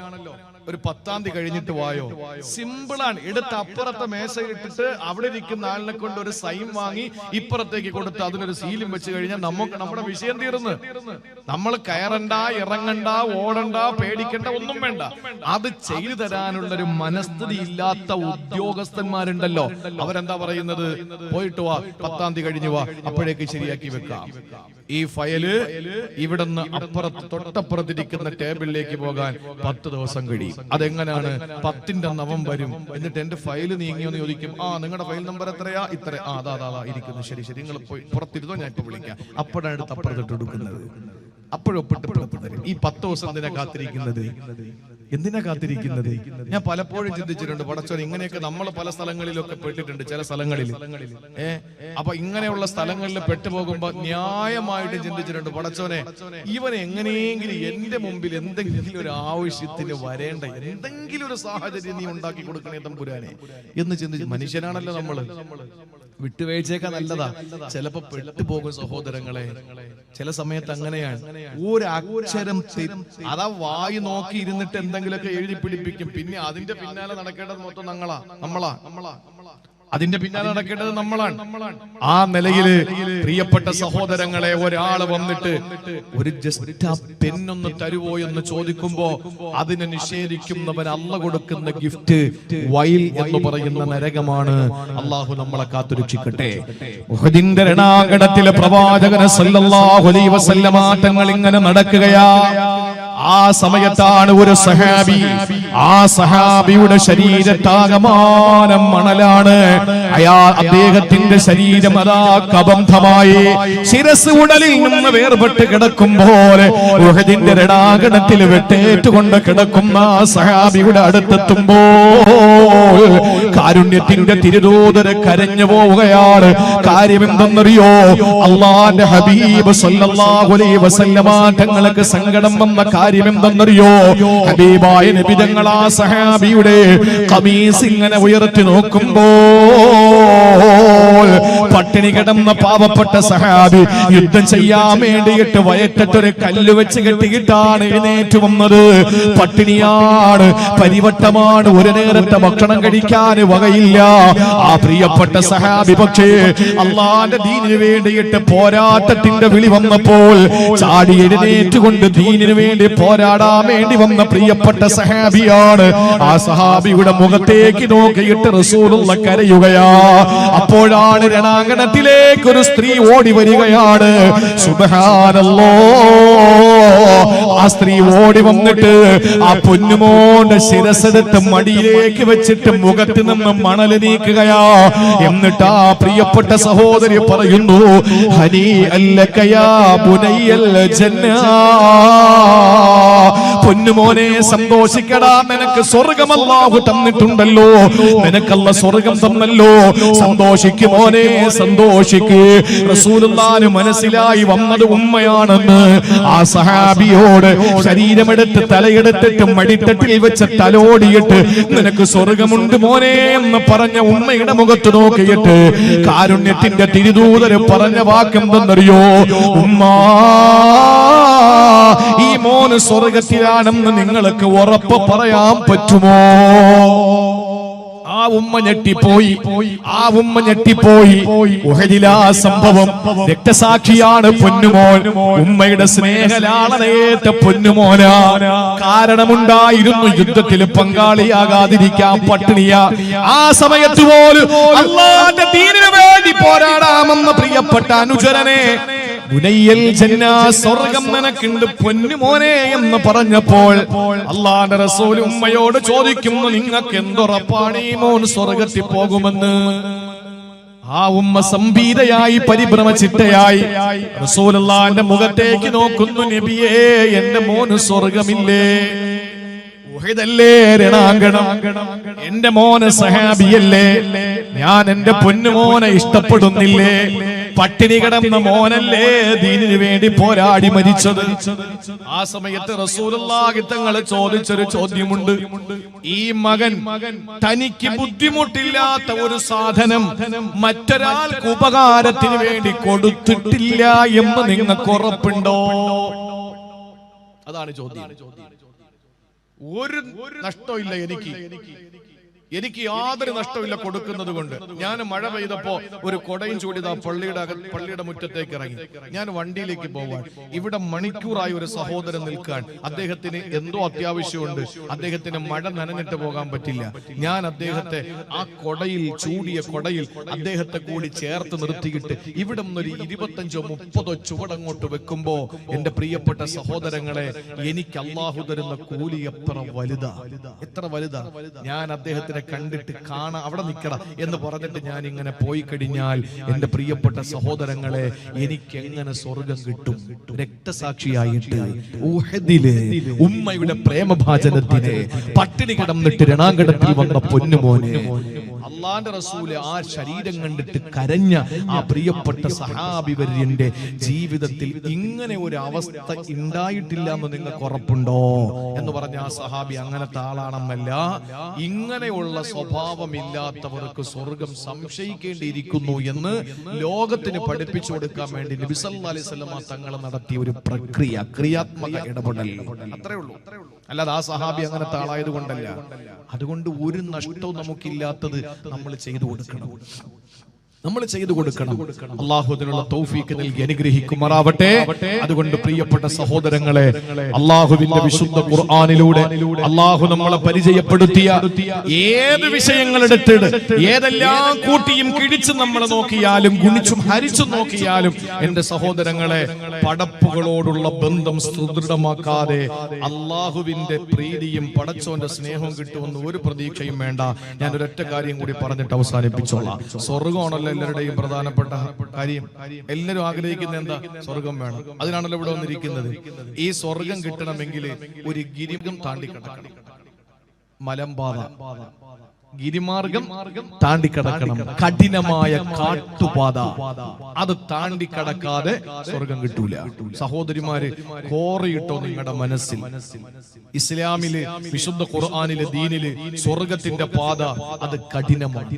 ഒരു 10-ാം തീയതി കഴിഞ്ഞിട്ട് വായോ, സിമ്പിളാണ്. എടുത്ത് അപ്പുറത്തെ മേശ ഇട്ടിട്ട് അവിടെ ഇരിക്കുന്ന ആളിനെ കൊണ്ട് ഒരു സൈൻ വാങ്ങി ഇപ്പുറത്തേക്ക് കൊടുത്ത് അതിനൊരു സീലും വെച്ച് കഴിഞ്ഞാൽ നമ്മുടെ വിഷയം തീർന്ന്. നമ്മൾ കയറണ്ട, ഇറങ്ങണ്ട, ഓടണ്ട, പേടിക്കണ്ട, ഒന്നും വേണ്ട. അത് ചെയ്തു തരാനുള്ളൊരു മനസ്ഥിതി ഇല്ലാത്ത ഉദ്യോഗസ്ഥന്മാരുണ്ടല്ലോ. അവരെന്താ പറയുന്നത്? പോയിട്ട് വാ, 10-ാം തീയതി കഴിഞ്ഞു വാ, അപ്പോഴേക്ക് ശരിയാക്കി വെക്കാം. ഈ ഫയല് ഇവിടുന്ന് തൊട്ടപ്പുറത്തിരിക്കുന്ന ടേബിളിലേക്ക് പോകാൻ 10 ദിവസം കഴിയും. അതെങ്ങനെയാണ്? 10ന്റെ നവം വരും. എന്നിട്ട് എന്റെ ഫയല് നീങ്ങിയോന്ന് ചോദിക്കും. ആ, നിങ്ങളുടെ ഫയൽ നമ്പർ എത്രയാ? ഇത്ര. ആ, അതാ ഇരിക്കുന്നു. ശരി, നിങ്ങൾ പോയി പുറത്തിരുന്നോ, ഞാൻ ഇപ്പൊ വിളിക്കാം. അപ്പോഴാണ് എടുത്ത് അപ്പുറത്തിട്ട് എടുക്കുന്നത്. അപ്പോഴൊപ്പിട്ട് തരും. ഈ 10 ദിവസം എന്തിനാ കാത്തിരിക്കുന്നത്? എന്തിനാ കാത്തിരിക്കുന്നത്? ഞാൻ പലപ്പോഴും ചിന്തിച്ചിട്ടുണ്ട്, പടച്ചോൻ ഇങ്ങനെയൊക്കെ നമ്മൾ പല സ്ഥലങ്ങളിലൊക്കെ പെട്ടിട്ടുണ്ട്, ചില സ്ഥലങ്ങളിൽ. അപ്പൊ ഇങ്ങനെയുള്ള സ്ഥലങ്ങളിൽ പെട്ടുപോകുമ്പോ ന്യായമായിട്ട് ചിന്തിച്ചിട്ടുണ്ട്, പടച്ചോനെ ഇവൻ എങ്ങനെയെങ്കിലും എന്റെ മുമ്പിൽ എന്തെങ്കിലും ഒരു ആവശ്യത്തിന് വരേണ്ട എന്തെങ്കിലും ഒരു സാഹചര്യം നീ ഉണ്ടാക്കി കൊടുക്കണേ തമ്പുരാനെ എന്ന് ചിന്തിച്ച്. മനുഷ്യനാണല്ലോ നമ്മള്, വിട്ടുവീഴ്ചയൊക്കെ നല്ലതാ, ചിലപ്പോ പെട്ടുപോകും സഹോദരങ്ങളെ. ചില സമയത്ത് അങ്ങനെയാണ്, ഒരു അക്ഷരം അതാ വായി നോക്കി ഇരുന്നിട്ട് എന്തെങ്കിലുമൊക്കെ എഴുതി പിടിപ്പിക്കും, പിന്നെ അതിന്റെ പിന്നാലെ നടക്കേണ്ടത് മൊത്തം നമ്മളാ അതിന്റെ പിന്നാലെ നടക്കേണ്ടത് നമ്മളാണ്. ആ നിലയില് പ്രിയപ്പെട്ട സഹോദരങ്ങളെ, ഒരാള് വന്നിട്ട് ഒരു ജസ്റ്റ് ആ പെന്നൊന്ന് തരുവോ എന്ന് ചോദിക്കുമ്പോ അതിനെ നിഷേധിക്കുന്നവൻ അള്ള കൊടുക്കുന്ന ഗിഫ്റ്റ് വൈൽ എന്ന് പറയുന്ന നരകമാണ്. അള്ളാഹു നമ്മളെ കാത്തുരക്ഷിക്കട്ടെ. ഉഹദിന്റെ രണാങ്കണത്തിലെ പ്രവാചകൻ സല്ലല്ലാഹു അലൈഹി വസല്ലമ തങ്ങൾ ഇങ്ങനെ നടക്കുകയാ. ആ സമയത്താണ് ഒരു സഹാബി, ആ സഹാബിയുടെ ശരീരത്താകമാനം മണലാണ്. അദ്ദേഹത്തിന്റെ ശരീരം അതാ കബന്ധമായി ശിരസ് ഉടലിൽ നിന്ന് വേർപെട്ട് കിടക്കുമ്പോൾ ഉഹദിന്റെ രണാങ്കണത്തിൽ വെട്ടേറ്റുകൊണ്ട് കിടക്കുന്ന സഹാബിയുടെ അടുത്തെത്തുമ്പോൾ കാരുണ്യത്തിന്റെ തിരുദൂതര് കരഞ്ഞു പോവുകയാണ്. കാര്യം എന്തെന്നറിയോ? അല്ലാഹുവിന്റെ ഹബീബ് സല്ലല്ലാഹു അലൈഹി വസല്ലമ തങ്ങൾക്ക് സങ്കടം വന്ന കാര്യം എന്തെന്നറിയോ? ഹബീബായ നബി തങ്ങൾ ആ സഹാബിയുടെ ഖമീസ് ഇങ്ങനെ ഉയർത്തി നോക്കുമ്പോൾ പട്ടിണി കിടന്ന പാവപ്പെട്ട സഹാബി യുദ്ധം ചെയ്യാൻ വേണ്ടിയിട്ട് വയറ്റത്തൊരു കല്ല് വെച്ച് കെട്ടിയിട്ടാണ് എഴുന്നേറ്റ് വന്നത്. പട്ടിണിയാണ്, പരിവട്ടമാണ്, ഒരു നേരത്തെ ഭക്ഷണം കഴിക്കാൻ വകയില്ല. ആ പ്രിയപ്പെട്ട സഹാബി പക്ഷേ അള്ളാന്റെ ദീനിന് വേണ്ടിയിട്ട് പോരാട്ടത്തിന്റെ വിളി വന്നപ്പോൾ ചാടി എഴുന്നേറ്റുകൊണ്ട് ദീനിന് വേണ്ടി പോരാടാൻ വേണ്ടി വന്ന പ്രിയപ്പെട്ട സഹാബിയാണ്. ആ സഹാബിയുടെ മുഖത്തേക്ക് നോക്കിയിട്ട് റസൂലുള്ള കരയുകയാ. അപ്പോഴാണ് രണാങ്കണത്തിലേക്ക് ഒരു സ്ത്രീ ഓടി വരികയാണ്. സുബ്ഹാനല്ലാഹ്. ആ സ്ത്രീ ഓടി വന്നിട്ട് ആ പൊന്നുമോന്റെ ശിരസെടുത്ത് മടിയിലേക്ക് വെച്ചിട്ട് മുഖത്ത് നിന്ന് മണൽ നീക്കുകയാ. എന്നിട്ട് ആ പ്രിയപ്പെട്ട സഹോദരി പറയുന്നു, ഹനി അല്ലകയാ ബുനയ്യൽ ജന്ന. പൊന്നുമോനെ സന്തോഷിക്കടാ, നിനക്ക് സ്വർഗം അല്ലാഹു തന്നിട്ടുണ്ടല്ലോ, നിനക്കല്ല സ്വർഗം തന്നല്ലോ, സന്തോഷിക്ക് മോനെ സന്തോഷിക്ക്. റസൂലുള്ളാഹിന് മനസ്സിലായി വന്നത് ഉമ്മയാണെന്ന്. ആ സഹാബിയോട് ശരീരമെടുത്ത് തലയെടുത്തിട്ട് മടിത്തട്ടിൽ വെച്ച് തലോടിയിട്ട് നിനക്ക് സ്വർഗമുണ്ട് മോനെ എന്ന് പറഞ്ഞ ഉമ്മയുടെ മുഖത്ത് നോക്കിയിട്ട് കാരുണ്യത്തിന്റെ തിരുദൂതര് പറഞ്ഞ വാക്കെന്തെന്നറിയോ? ഉമ്മാ, ഈ മോന് സ്വർഗത്തിലാണെന്ന് നിങ്ങൾക്ക് ഉറപ്പ് പറയാൻ പറ്റുമോ? ആ ഉമ്മ ഞെട്ടിപ്പോയി, ആ ഉമ്മ ഞെട്ടിപ്പോയി. ഉഹദിലാ സംഭവം രക്തസാക്ഷിയാണ് പൊന്നുമോൻ. ഉമ്മയുടെ സ്നേഹലാളനയേറ്റ പൊന്നുമോനാ. കാരണമുണ്ടായിരുന്നു, യുദ്ധത്തിൽ പങ്കാളിയാകാതിരിക്കാൻ പട്ടിണിയാ. ആ സമയത്ത് പോലും അല്ലാഹുവിന്റെ ദീനിനു വേണ്ടി പോരാടാമെന്ന പ്രിയപ്പെട്ട അനുചരനെ ബുനയ്യൽ ജന്ന, സ്വർഗം നിനക്കുണ്ട് പൊന്നുമോനെ എന്ന് പറഞ്ഞപ്പോൾ അല്ലാഹുവിന്റെ റസൂൽ ഉമ്മയോട് ചോദിക്കുന്നു, നിങ്ങൾക്ക് എന്തുറപ്പാണ് ഈ മോൻ സ്വർഗത്തിൽ പോകുമെന്ന്? ആ ഉമ്മ സംഭീതയായി പരിഭ്രമചിത്തയായി റസൂലുള്ളാഹിന്റെ മുഖത്തേക്ക് നോക്കുന്നു. നബിയേ, എന്റെ മോന് സ്വർഗമില്ലേ? ഉഹദല്ലേ രണാങ്കണം, എന്റെ മോന് സഹാബിയല്ലേ, ഞാൻ എന്റെ പൊന്നുമോനെ ഇഷ്ടപ്പെടുന്നില്ലേ? പട്ടിണി കിടന്ന മോനല്ലേ ദീനിനു വേണ്ടി പോരാടി മരിച്ചത്? ആ സമയത്ത് റസൂലുള്ളാഹി തങ്ങൾ ചോദിച്ചൊരു ചോദ്യമുണ്ട്. ഈ മകൻ തനിക്ക് ബുദ്ധിമുട്ടില്ലാത്ത ഒരു സാധനം മറ്റൊരാൾക്ക് ഉപകാരത്തിന് വേണ്ടി കൊടുത്തിട്ടില്ല എന്ന് നിങ്ങൾക്ക് ഉറപ്പുണ്ടോ? അതാണ് ചോദ്യം. ഒരു നഷ്ടമില്ല എനിക്ക് യാതൊരു നഷ്ടമില്ല കൊടുക്കുന്നത് കൊണ്ട്. ഞാൻ മഴ പെയ്തപ്പോ ഒരു കൊടയും ചൂടിതാ പള്ളിയുടെ മുറ്റത്തേക്ക് ഇറങ്ങി. ഞാൻ വണ്ടിയിലേക്ക് പോവാൻ, ഇവിടെ മണിക്കൂറായി ഒരു സഹോദരൻ നിൽക്കാൻ. അദ്ദേഹത്തിന് എന്തോ അത്യാവശ്യമുണ്ട്, അദ്ദേഹത്തിന് മഴ നനഞ്ഞിട്ട് പോകാൻ പറ്റില്ല. ഞാൻ അദ്ദേഹത്തെ ആ കൊടയിൽ, ചൂടിയ കൊടയിൽ അദ്ദേഹത്തെ കൂടി ചേർത്ത് നിർത്തിയിട്ട് ഇവിടെ നിന്നൊരു 25-30 ചുവടങ്ങോട്ട് വെക്കുമ്പോ എന്റെ പ്രിയപ്പെട്ട സഹോദരങ്ങളെ, എനിക്ക് അല്ലാഹു തരുന്ന കൂലി എത്ര വലുതാ, എത്ര വലുതാ. ഞാൻ അദ്ദേഹത്തിന് അദ്ദേഹത്തിനെ കണ്ടിട്ട് കാണാം, അവിടെ നിൽക്കണം എന്ന് പറഞ്ഞിട്ട് ഞാൻ ഇങ്ങനെ പോയി കഴിഞ്ഞാൽ എന്റെ പ്രിയപ്പെട്ട സഹോദരങ്ങളെ, എനിക്ക് എങ്ങനെ സ്വർഗം കിട്ടും? രക്തസാക്ഷിയായിട്ട് ഉഹദിലെ ഉമ്മയുടെ പ്രേമഭാചനത്തിന് പട്ടിണി കിടന്നിട്ട് രണാങ്കണത്തിൽ വന്ന പൊന്നുമോനെ, അള്ളാന്റെ റസൂല് ആ ശരീരം കണ്ടിട്ട് കരഞ്ഞ ആ പ്രിയപ്പെട്ട സഹാബിവര്യന്റെ ജീവിതത്തിൽ ഇങ്ങനെ ഒരു അവസ്ഥ ഉണ്ടായിട്ടില്ല എന്ന് നിങ്ങൾക്ക് ഉറപ്പുണ്ടോ എന്ന് പറഞ്ഞ ആ സഹാബി അങ്ങനത്തെ ആളാണെന്നല്ല, ഇങ്ങനെയുള്ള സ്വഭാവമില്ലാത്തവർക്ക് സ്വർഗം സംശയിക്കേണ്ടിയിരിക്കുന്നു എന്ന് ലോകത്തിന് പഠിപ്പിച്ചു കൊടുക്കാൻ വേണ്ടി നബി സല്ലല്ലാഹു അലൈഹി വസല്ലം തങ്ങൾ നടത്തിയ ഒരു പ്രക്രിയ, ക്രിയാത്മക ഇടപെടൽ, അത്രേ ഉള്ളൂ. അല്ലാതെ ആ സഹാബി അങ്ങനത്തെ ആളായത് കൊണ്ടല്ല. അതുകൊണ്ട് ഒരു നഷ്ടവും നമുക്കില്ലാത്തത് നമ്മൾ ചെയ്തു കൊടുക്കണം, നമ്മൾ ചെയ്തു കൊടുക്കണം. അല്ലാഹു അതിനുള്ള തൗഫീഖ് നൽകി അനുഗ്രഹിക്കുമാറാവട്ടെ. അതുകൊണ്ട് പ്രിയപ്പെട്ട സഹോദരങ്ങളെ, അല്ലാഹുവിന്റെ വിശുദ്ധ ഖുർആനിലൂടെ അല്ലാഹു നമ്മളെ പരിചയപ്പെടുത്തിയ ഏത് വിഷയങ്ങൾ എടുത്തിട്ട് ഏതെല്ലാം കൂട്ടിയും കിഴിച്ചും നമ്മൾ നോക്കിയാലും ഗുണിച്ചും ഹരിച്ചും നോക്കിയാലും എന്റെ സഹോദരങ്ങളെ, പടപ്പുകളോടുള്ള ബന്ധം സുദൃഢമാക്കാതെ അല്ലാഹുവിന്റെ പ്രീതിയും പടച്ചോന്റെ സ്നേഹവും കിട്ടുമെന്ന് ഒരു പ്രതീക്ഷയും വേണ്ട. ഞാൻ ഒരൊറ്റ കാര്യം കൂടി പറഞ്ഞിട്ട് അവസാനിപ്പിച്ചോളാം. സ്വർഗമാണല്ലോ എല്ലാവരുടെയും പ്രധാനപ്പെട്ട കാര്യം. എല്ലാവരും ആഗ്രഹിക്കുന്ന എന്താ? സ്വർഗം വേണം. അതിനാണല്ലോ ഇവിടെ വന്നിരിക്കുന്നത്. ഈ സ്വർഗം കിട്ടണമെങ്കിൽ ഒരു ഗിരിമാർഗം താണ്ടിക്കടക്കണം, മലമ്പാത, ഗിരിമാർഗം താണ്ടിക്കടക്കണം, കഠിനമായ കാട്ടുപാത. അത് താണ്ടിക്കടക്കാതെ സ്വർഗം കിട്ടൂല. സഹോദരിമാര്, കോറിയിട്ടോ നിങ്ങളുടെ മനസ്സിൽ, ഇസ്ലാമില് വിശുദ്ധ ഖുർആനിലെ ദീനില് സ്വർഗത്തിന്റെ പാത അത് കഠിനമാണ്,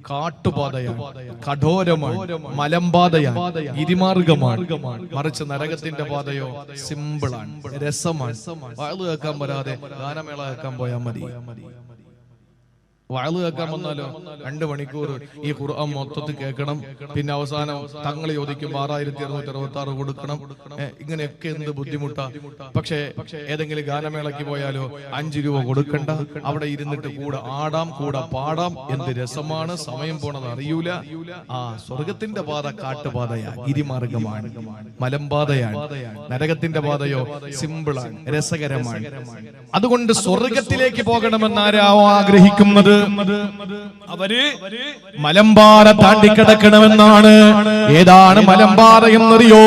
കാട്ടുപാതയാണ്, കഠോരമാണ്, മലമ്പാതയാണ്, ഗിരിമാർഗമാണ്. മറിച്ച് നരകത്തിന്റെ പാതയോ സിമ്പിളാണ്, രസമാണ്. വഅള് കേൾക്കാൻ വരാതെ ഗാനമേള കേൾക്കാൻ പോയാൽ മതി. വഅള് കേൾക്കാൻ വന്നാലോ 2 മണിക്കൂർ ഈ ഖുർആൻ മൊത്തത്തിൽ കേൾക്കണം. പിന്നെ അവസാനം തങ്ങൾ ചോദിക്കും 6266 കൊടുക്കണം. ഇങ്ങനെയൊക്കെ എന്ത് ബുദ്ധിമുട്ടാ. പക്ഷേ ഏതെങ്കിലും ഗാനമേളയ്ക്ക് പോയാലോ 5 രൂപ കൊടുക്കണ്ട, അവിടെ ഇരുന്നിട്ട് കൂടെ ആടാം, കൂടെ പാടാം. എന്ത് രസമാണ്, സമയം പോണത് അറിയൂല. ആ സ്വർഗത്തിന്റെ പാത കാട്ടുപാതയാണ്, ഗിരിമാർഗമാണ്, മലമ്പാതയാണ്. നരകത്തിന്റെ പാതയോ സിമ്പിളാണ്, രസകരമാണ്. അതുകൊണ്ട് സ്വർഗത്തിലേക്ക് പോകണമെന്നാരാവോ ആഗ്രഹിക്കുന്നത്, അവര് മലമ്പാത താണ്ടിക്കിടക്കണമെന്നാണ്. ഏതാണ് മലമ്പാത എന്നറിയോ?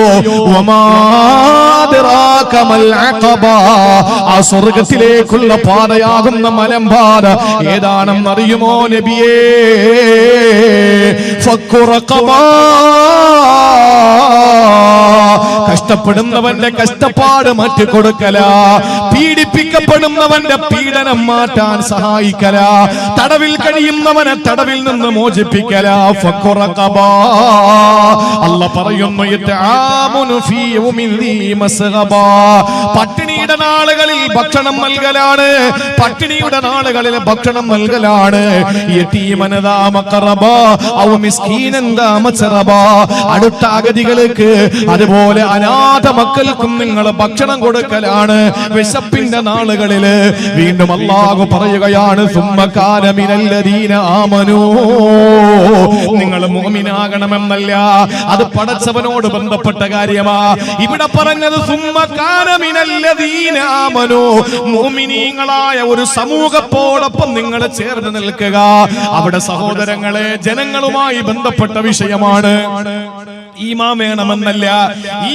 ആ സ്വർഗത്തിലേക്കുള്ള പാതയാകുന്ന മലമ്പാത ഏതാണെന്നറിയുമോ നബിയേ? കഷ്ടപ്പെടുന്നവന്റെ കഷ്ടപ്പാട് മാറ്റിക്കൊടുക്കല, പീഡിപ്പിക്കപ്പെടുന്നവന്റെ പീഡനം മാറ്റാൻ സഹായിക്കല, തടവിൽ കഴിയുന്നവനെ തടവിൽ നിന്ന് മോചിപ്പിക്കല. അല്ല പറയുന്നു, പട്ടിണിയുടെ നാളുകളിൽ ഭക്ഷണം നൽകലാണ്, പട്ടിണിയുടെ നാളുകളിൽ ഭക്ഷണം നൽകലാണ്. അടുത്ത അഗതികൾക്ക് അതുപോലെ അനാഥ മക്കൾക്കും നിങ്ങൾ ഭക്ഷണം കൊടുക്കലാണ് വിശപ്പിന്റെ നാളുകളില്. വീണ്ടും അല്ലാഹു പറയുകയാണ്, നിങ്ങൾ മുഅ്മിനാകണമെന്നല്ല, അത് പടച്ചവനോട് ബന്ധപ്പെട്ട കാര്യമാ. ഇവിടെ പറഞ്ഞത് മുഅ്മിനീങ്ങളായ ഒരു സമൂഹത്തോടൊപ്പം നിങ്ങൾ ചേർന്ന് നിൽക്കുക. അവിടെ സഹോദരങ്ങളെ, ജനങ്ങളുമായി ബന്ധപ്പെട്ട വിഷയമാണ്. ഈമാൻ വേണമെന്നല്ല,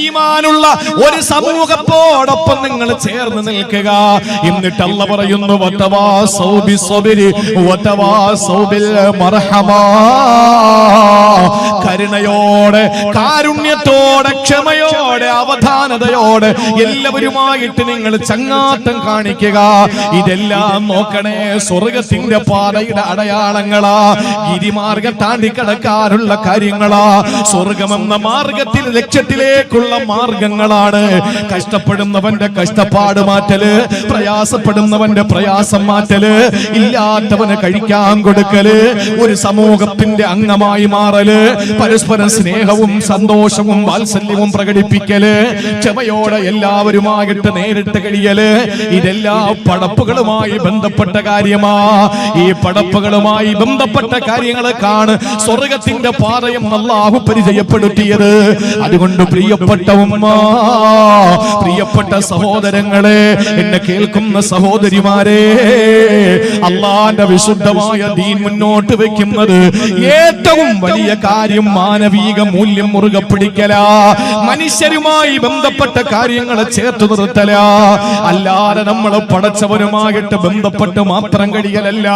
ഈമാനുള്ള ഒരു സമൂഹത്തോടൊപ്പം നിങ്ങൾ ചേർന്ന് നിൽക്കുക. എന്നിട്ട് അല്ലാഹു പറയുന്നു, വതവാസൗ ബിസ്സബ്രി വതവാസൗ ബിൽ മർഹമാ. കരുണയോടെ, കാരുണ്യത്തോടെ, ക്ഷമയോടെ, അവധാനതയോടെ എല്ലാവരുമായിട്ട് നിങ്ങൾ ചങ്ങാത്തം കാണിക്കുക. ഇതെല്ലാം നോക്കണേ, സ്വർഗത്തിന്റെ പാതയുടെ അടയാളങ്ങളാ, ഗിരിമാർഗം താണ്ടിക്കടക്കാനുള്ള കാര്യങ്ങളാ. സ്വർഗമെന്ന മാർഗത്തിൽ ലക്ഷ്യത്തിലേക്കുള്ള മാർഗങ്ങളാണ്. കഷ്ടപ്പെടുന്നവന്റെ കഷ്ടപ്പാട് മാറ്റല്, പ്രയാസപ്പെടുന്നവന്റെ പ്രയാസം മാറ്റല്, ഇല്ലാത്തവന് കഴിക്കാൻ കൊടുക്കല്, ഒരു സമൂഹത്തിന്റെ അംഗമായി മാറല്, പരസ്പരം സ്നേഹവും സന്തോഷവും വാത്സല്യവും പ്രകടിപ്പിക്കല്, ക്ഷമയോടെ എല്ലാവരുമായിട്ട് നേരിട്ട് കഴിയല്. ഇതെല്ലാം പടപ്പുകളുമായി ബന്ധപ്പെട്ട കാര്യമാ. ഈ പടപ്പുകളുമായി ബന്ധപ്പെട്ട കാര്യങ്ങളെക്കാണ് സ്വർഗത്തിന്റെ പാതയും അല്ലാഹു പരിചയപ്പെടുത്തിയത്. അതുകൊണ്ട് പ്രിയപ്പെട്ട ഉമ്മ, പ്രിയപ്പെട്ട സഹോദരങ്ങളെ, എന്നെ കേൾക്കുന്ന സഹോദരിമാരെ, അള്ളാന്റെ വിശുദ്ധമായ ദീൻ മുന്നോട്ട് വെക്കുന്നത് ഏറ്റവും വലിയ കാര്യം മാനവിക മൂല്യം മുറുകെ പിടിക്കലാ, മനുഷ്യരുമായി ബന്ധപ്പെട്ട കാര്യങ്ങളെ ചേർത്ത് നിർത്തലാ. അല്ലാതെ നമ്മൾ പടച്ചവനുമായിട്ട് ബന്ധപ്പെട്ട് മാത്രം കഴിയലല്ല.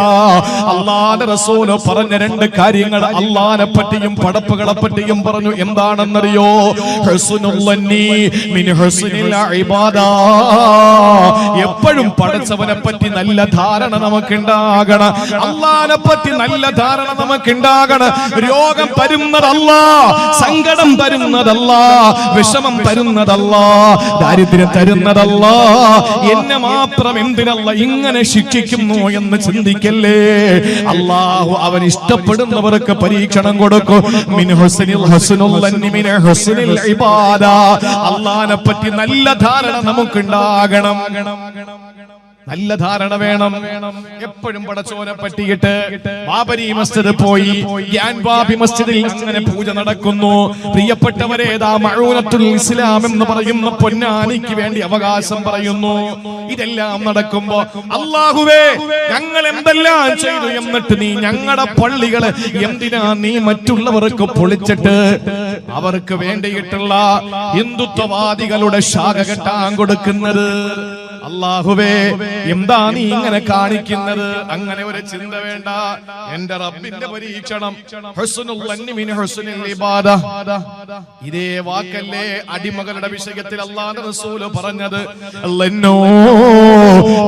അള്ളാന്റെ റസൂല് പറഞ്ഞ രണ്ട് കാര്യങ്ങൾ അള്ളാനെ പറ്റിയും പടപ്പുകളെ പറ്റിയും പറഞ്ഞു. എന്താണെന്നറിയോ? ഹുസ്നുൽ ളന്നി മിൻ ഹുസ്നിൽ ഇബാദ. എപ്പോഴും പടച്ചവനെ പറ്റി നല്ല ധാരണ നമുക്കുണ്ടാകണം, അള്ളാനെ പറ്റി നല്ല ധാരണ നമുക്കുണ്ടാകണം. രോഗം തരുന്നതല്ല, സങ്കടം തരുന്നതല്ല, വിഷമം തരുന്നതല്ല, ദാരിദ്ര്യം തരുന്നതല്ല. എന്നെ മാത്രം എന്തിനല്ല ഇങ്ങനെ ശിക്ഷിക്കുന്നു എന്ന് ചിന്തിക്കല്ലേ. അല്ലാഹു അവൻ ഇഷ്ടപ്പെടുന്നവർക്ക് പരീക്ഷണം കൊടുക്കും. മിൻ ഹുസ്നിൽ ഹുസ്നുൽ മിൻ ഹുസ്നിൽ ഇബാദ. അല്ലാഹുവിനെ പറ്റി നല്ല ധാരണ നമുക്കുണ്ടാകണം, നല്ല ധാരണ വേണം. എപ്പോഴും പടച്ചോനെ പറ്റിയിട്ട് ബാബരി മസ്ജിദ് പോയി, ഗ്യാൻ ബാബി മസ്ജിദിൽ അങ്ങനെ പൂജ നടക്കുന്നു. പ്രിയപ്പെട്ടവരെ, മഅൂനത്തുൽ ഇസ്ലാം എന്ന് പറയുന്ന പൊന്നാനിക്ക് വേണ്ടി അവകാശം പറയുന്നു. ഇതെല്ലാം നടക്കുമ്പോ അല്ലാഹുവേ ഞങ്ങൾ എന്തെല്ലാം ചെയ്തു, എന്നിട്ട് നീ ഞങ്ങളുടെ പള്ളികള് എന്തിനാ നീ മറ്റുള്ളവർക്ക് പൊളിച്ചിട്ട് അവർക്ക് വേണ്ടിയിട്ടുള്ള ഹിന്ദുത്വവാദികളുടെ ശാഖ കെട്ടാൻ കൊടുക്കുന്നത്? അല്ലാഹുവേ എന്താ നീ ഇങ്ങനെ കാണിക്കുന്നത്? അങ്ങനെ ഒരു ചിന്ത വേണ്ട. എന്റെ റബ്ബിന്റെ പരീക്ഷണം ഹുസ്നുൽ ളന്നി മിൻ ഹുസ്നിൽ ഇബാദ. ഇതേ വാക്കല്ലേ അടിമകളുടെ വിഷയത്തിൽ അല്ലാഹുവിന്റെ റസൂല് പറഞ്ഞത്? ലന്നൂ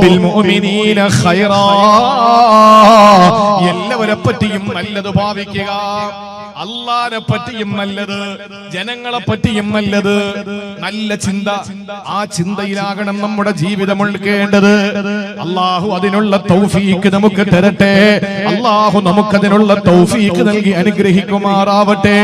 ബിൽ മുഅ്മിനീന ഖൈറാ. എല്ലാവരെ പറ്റിയും നല്ലത് ഭാവിക്കുക, അല്ലാഹുവിനെ പറ്റിയും നല്ലത്, ജനങ്ങളെ പറ്റിയും നല്ലത്, നല്ല ചിന്ത. ആ ചിന്തയിലാകണം നമ്മുടെ ജീവിതം ഉൾക്കേണ്ടത്. അല്ലാഹു അതിനുള്ള തൗഫീഖ് നമുക്ക് തരട്ടെ. അല്ലാഹു നമുക്കതിനുള്ള തൗഫീഖ് നൽകി അനുഗ്രഹിക്കുമാറാവട്ടെ.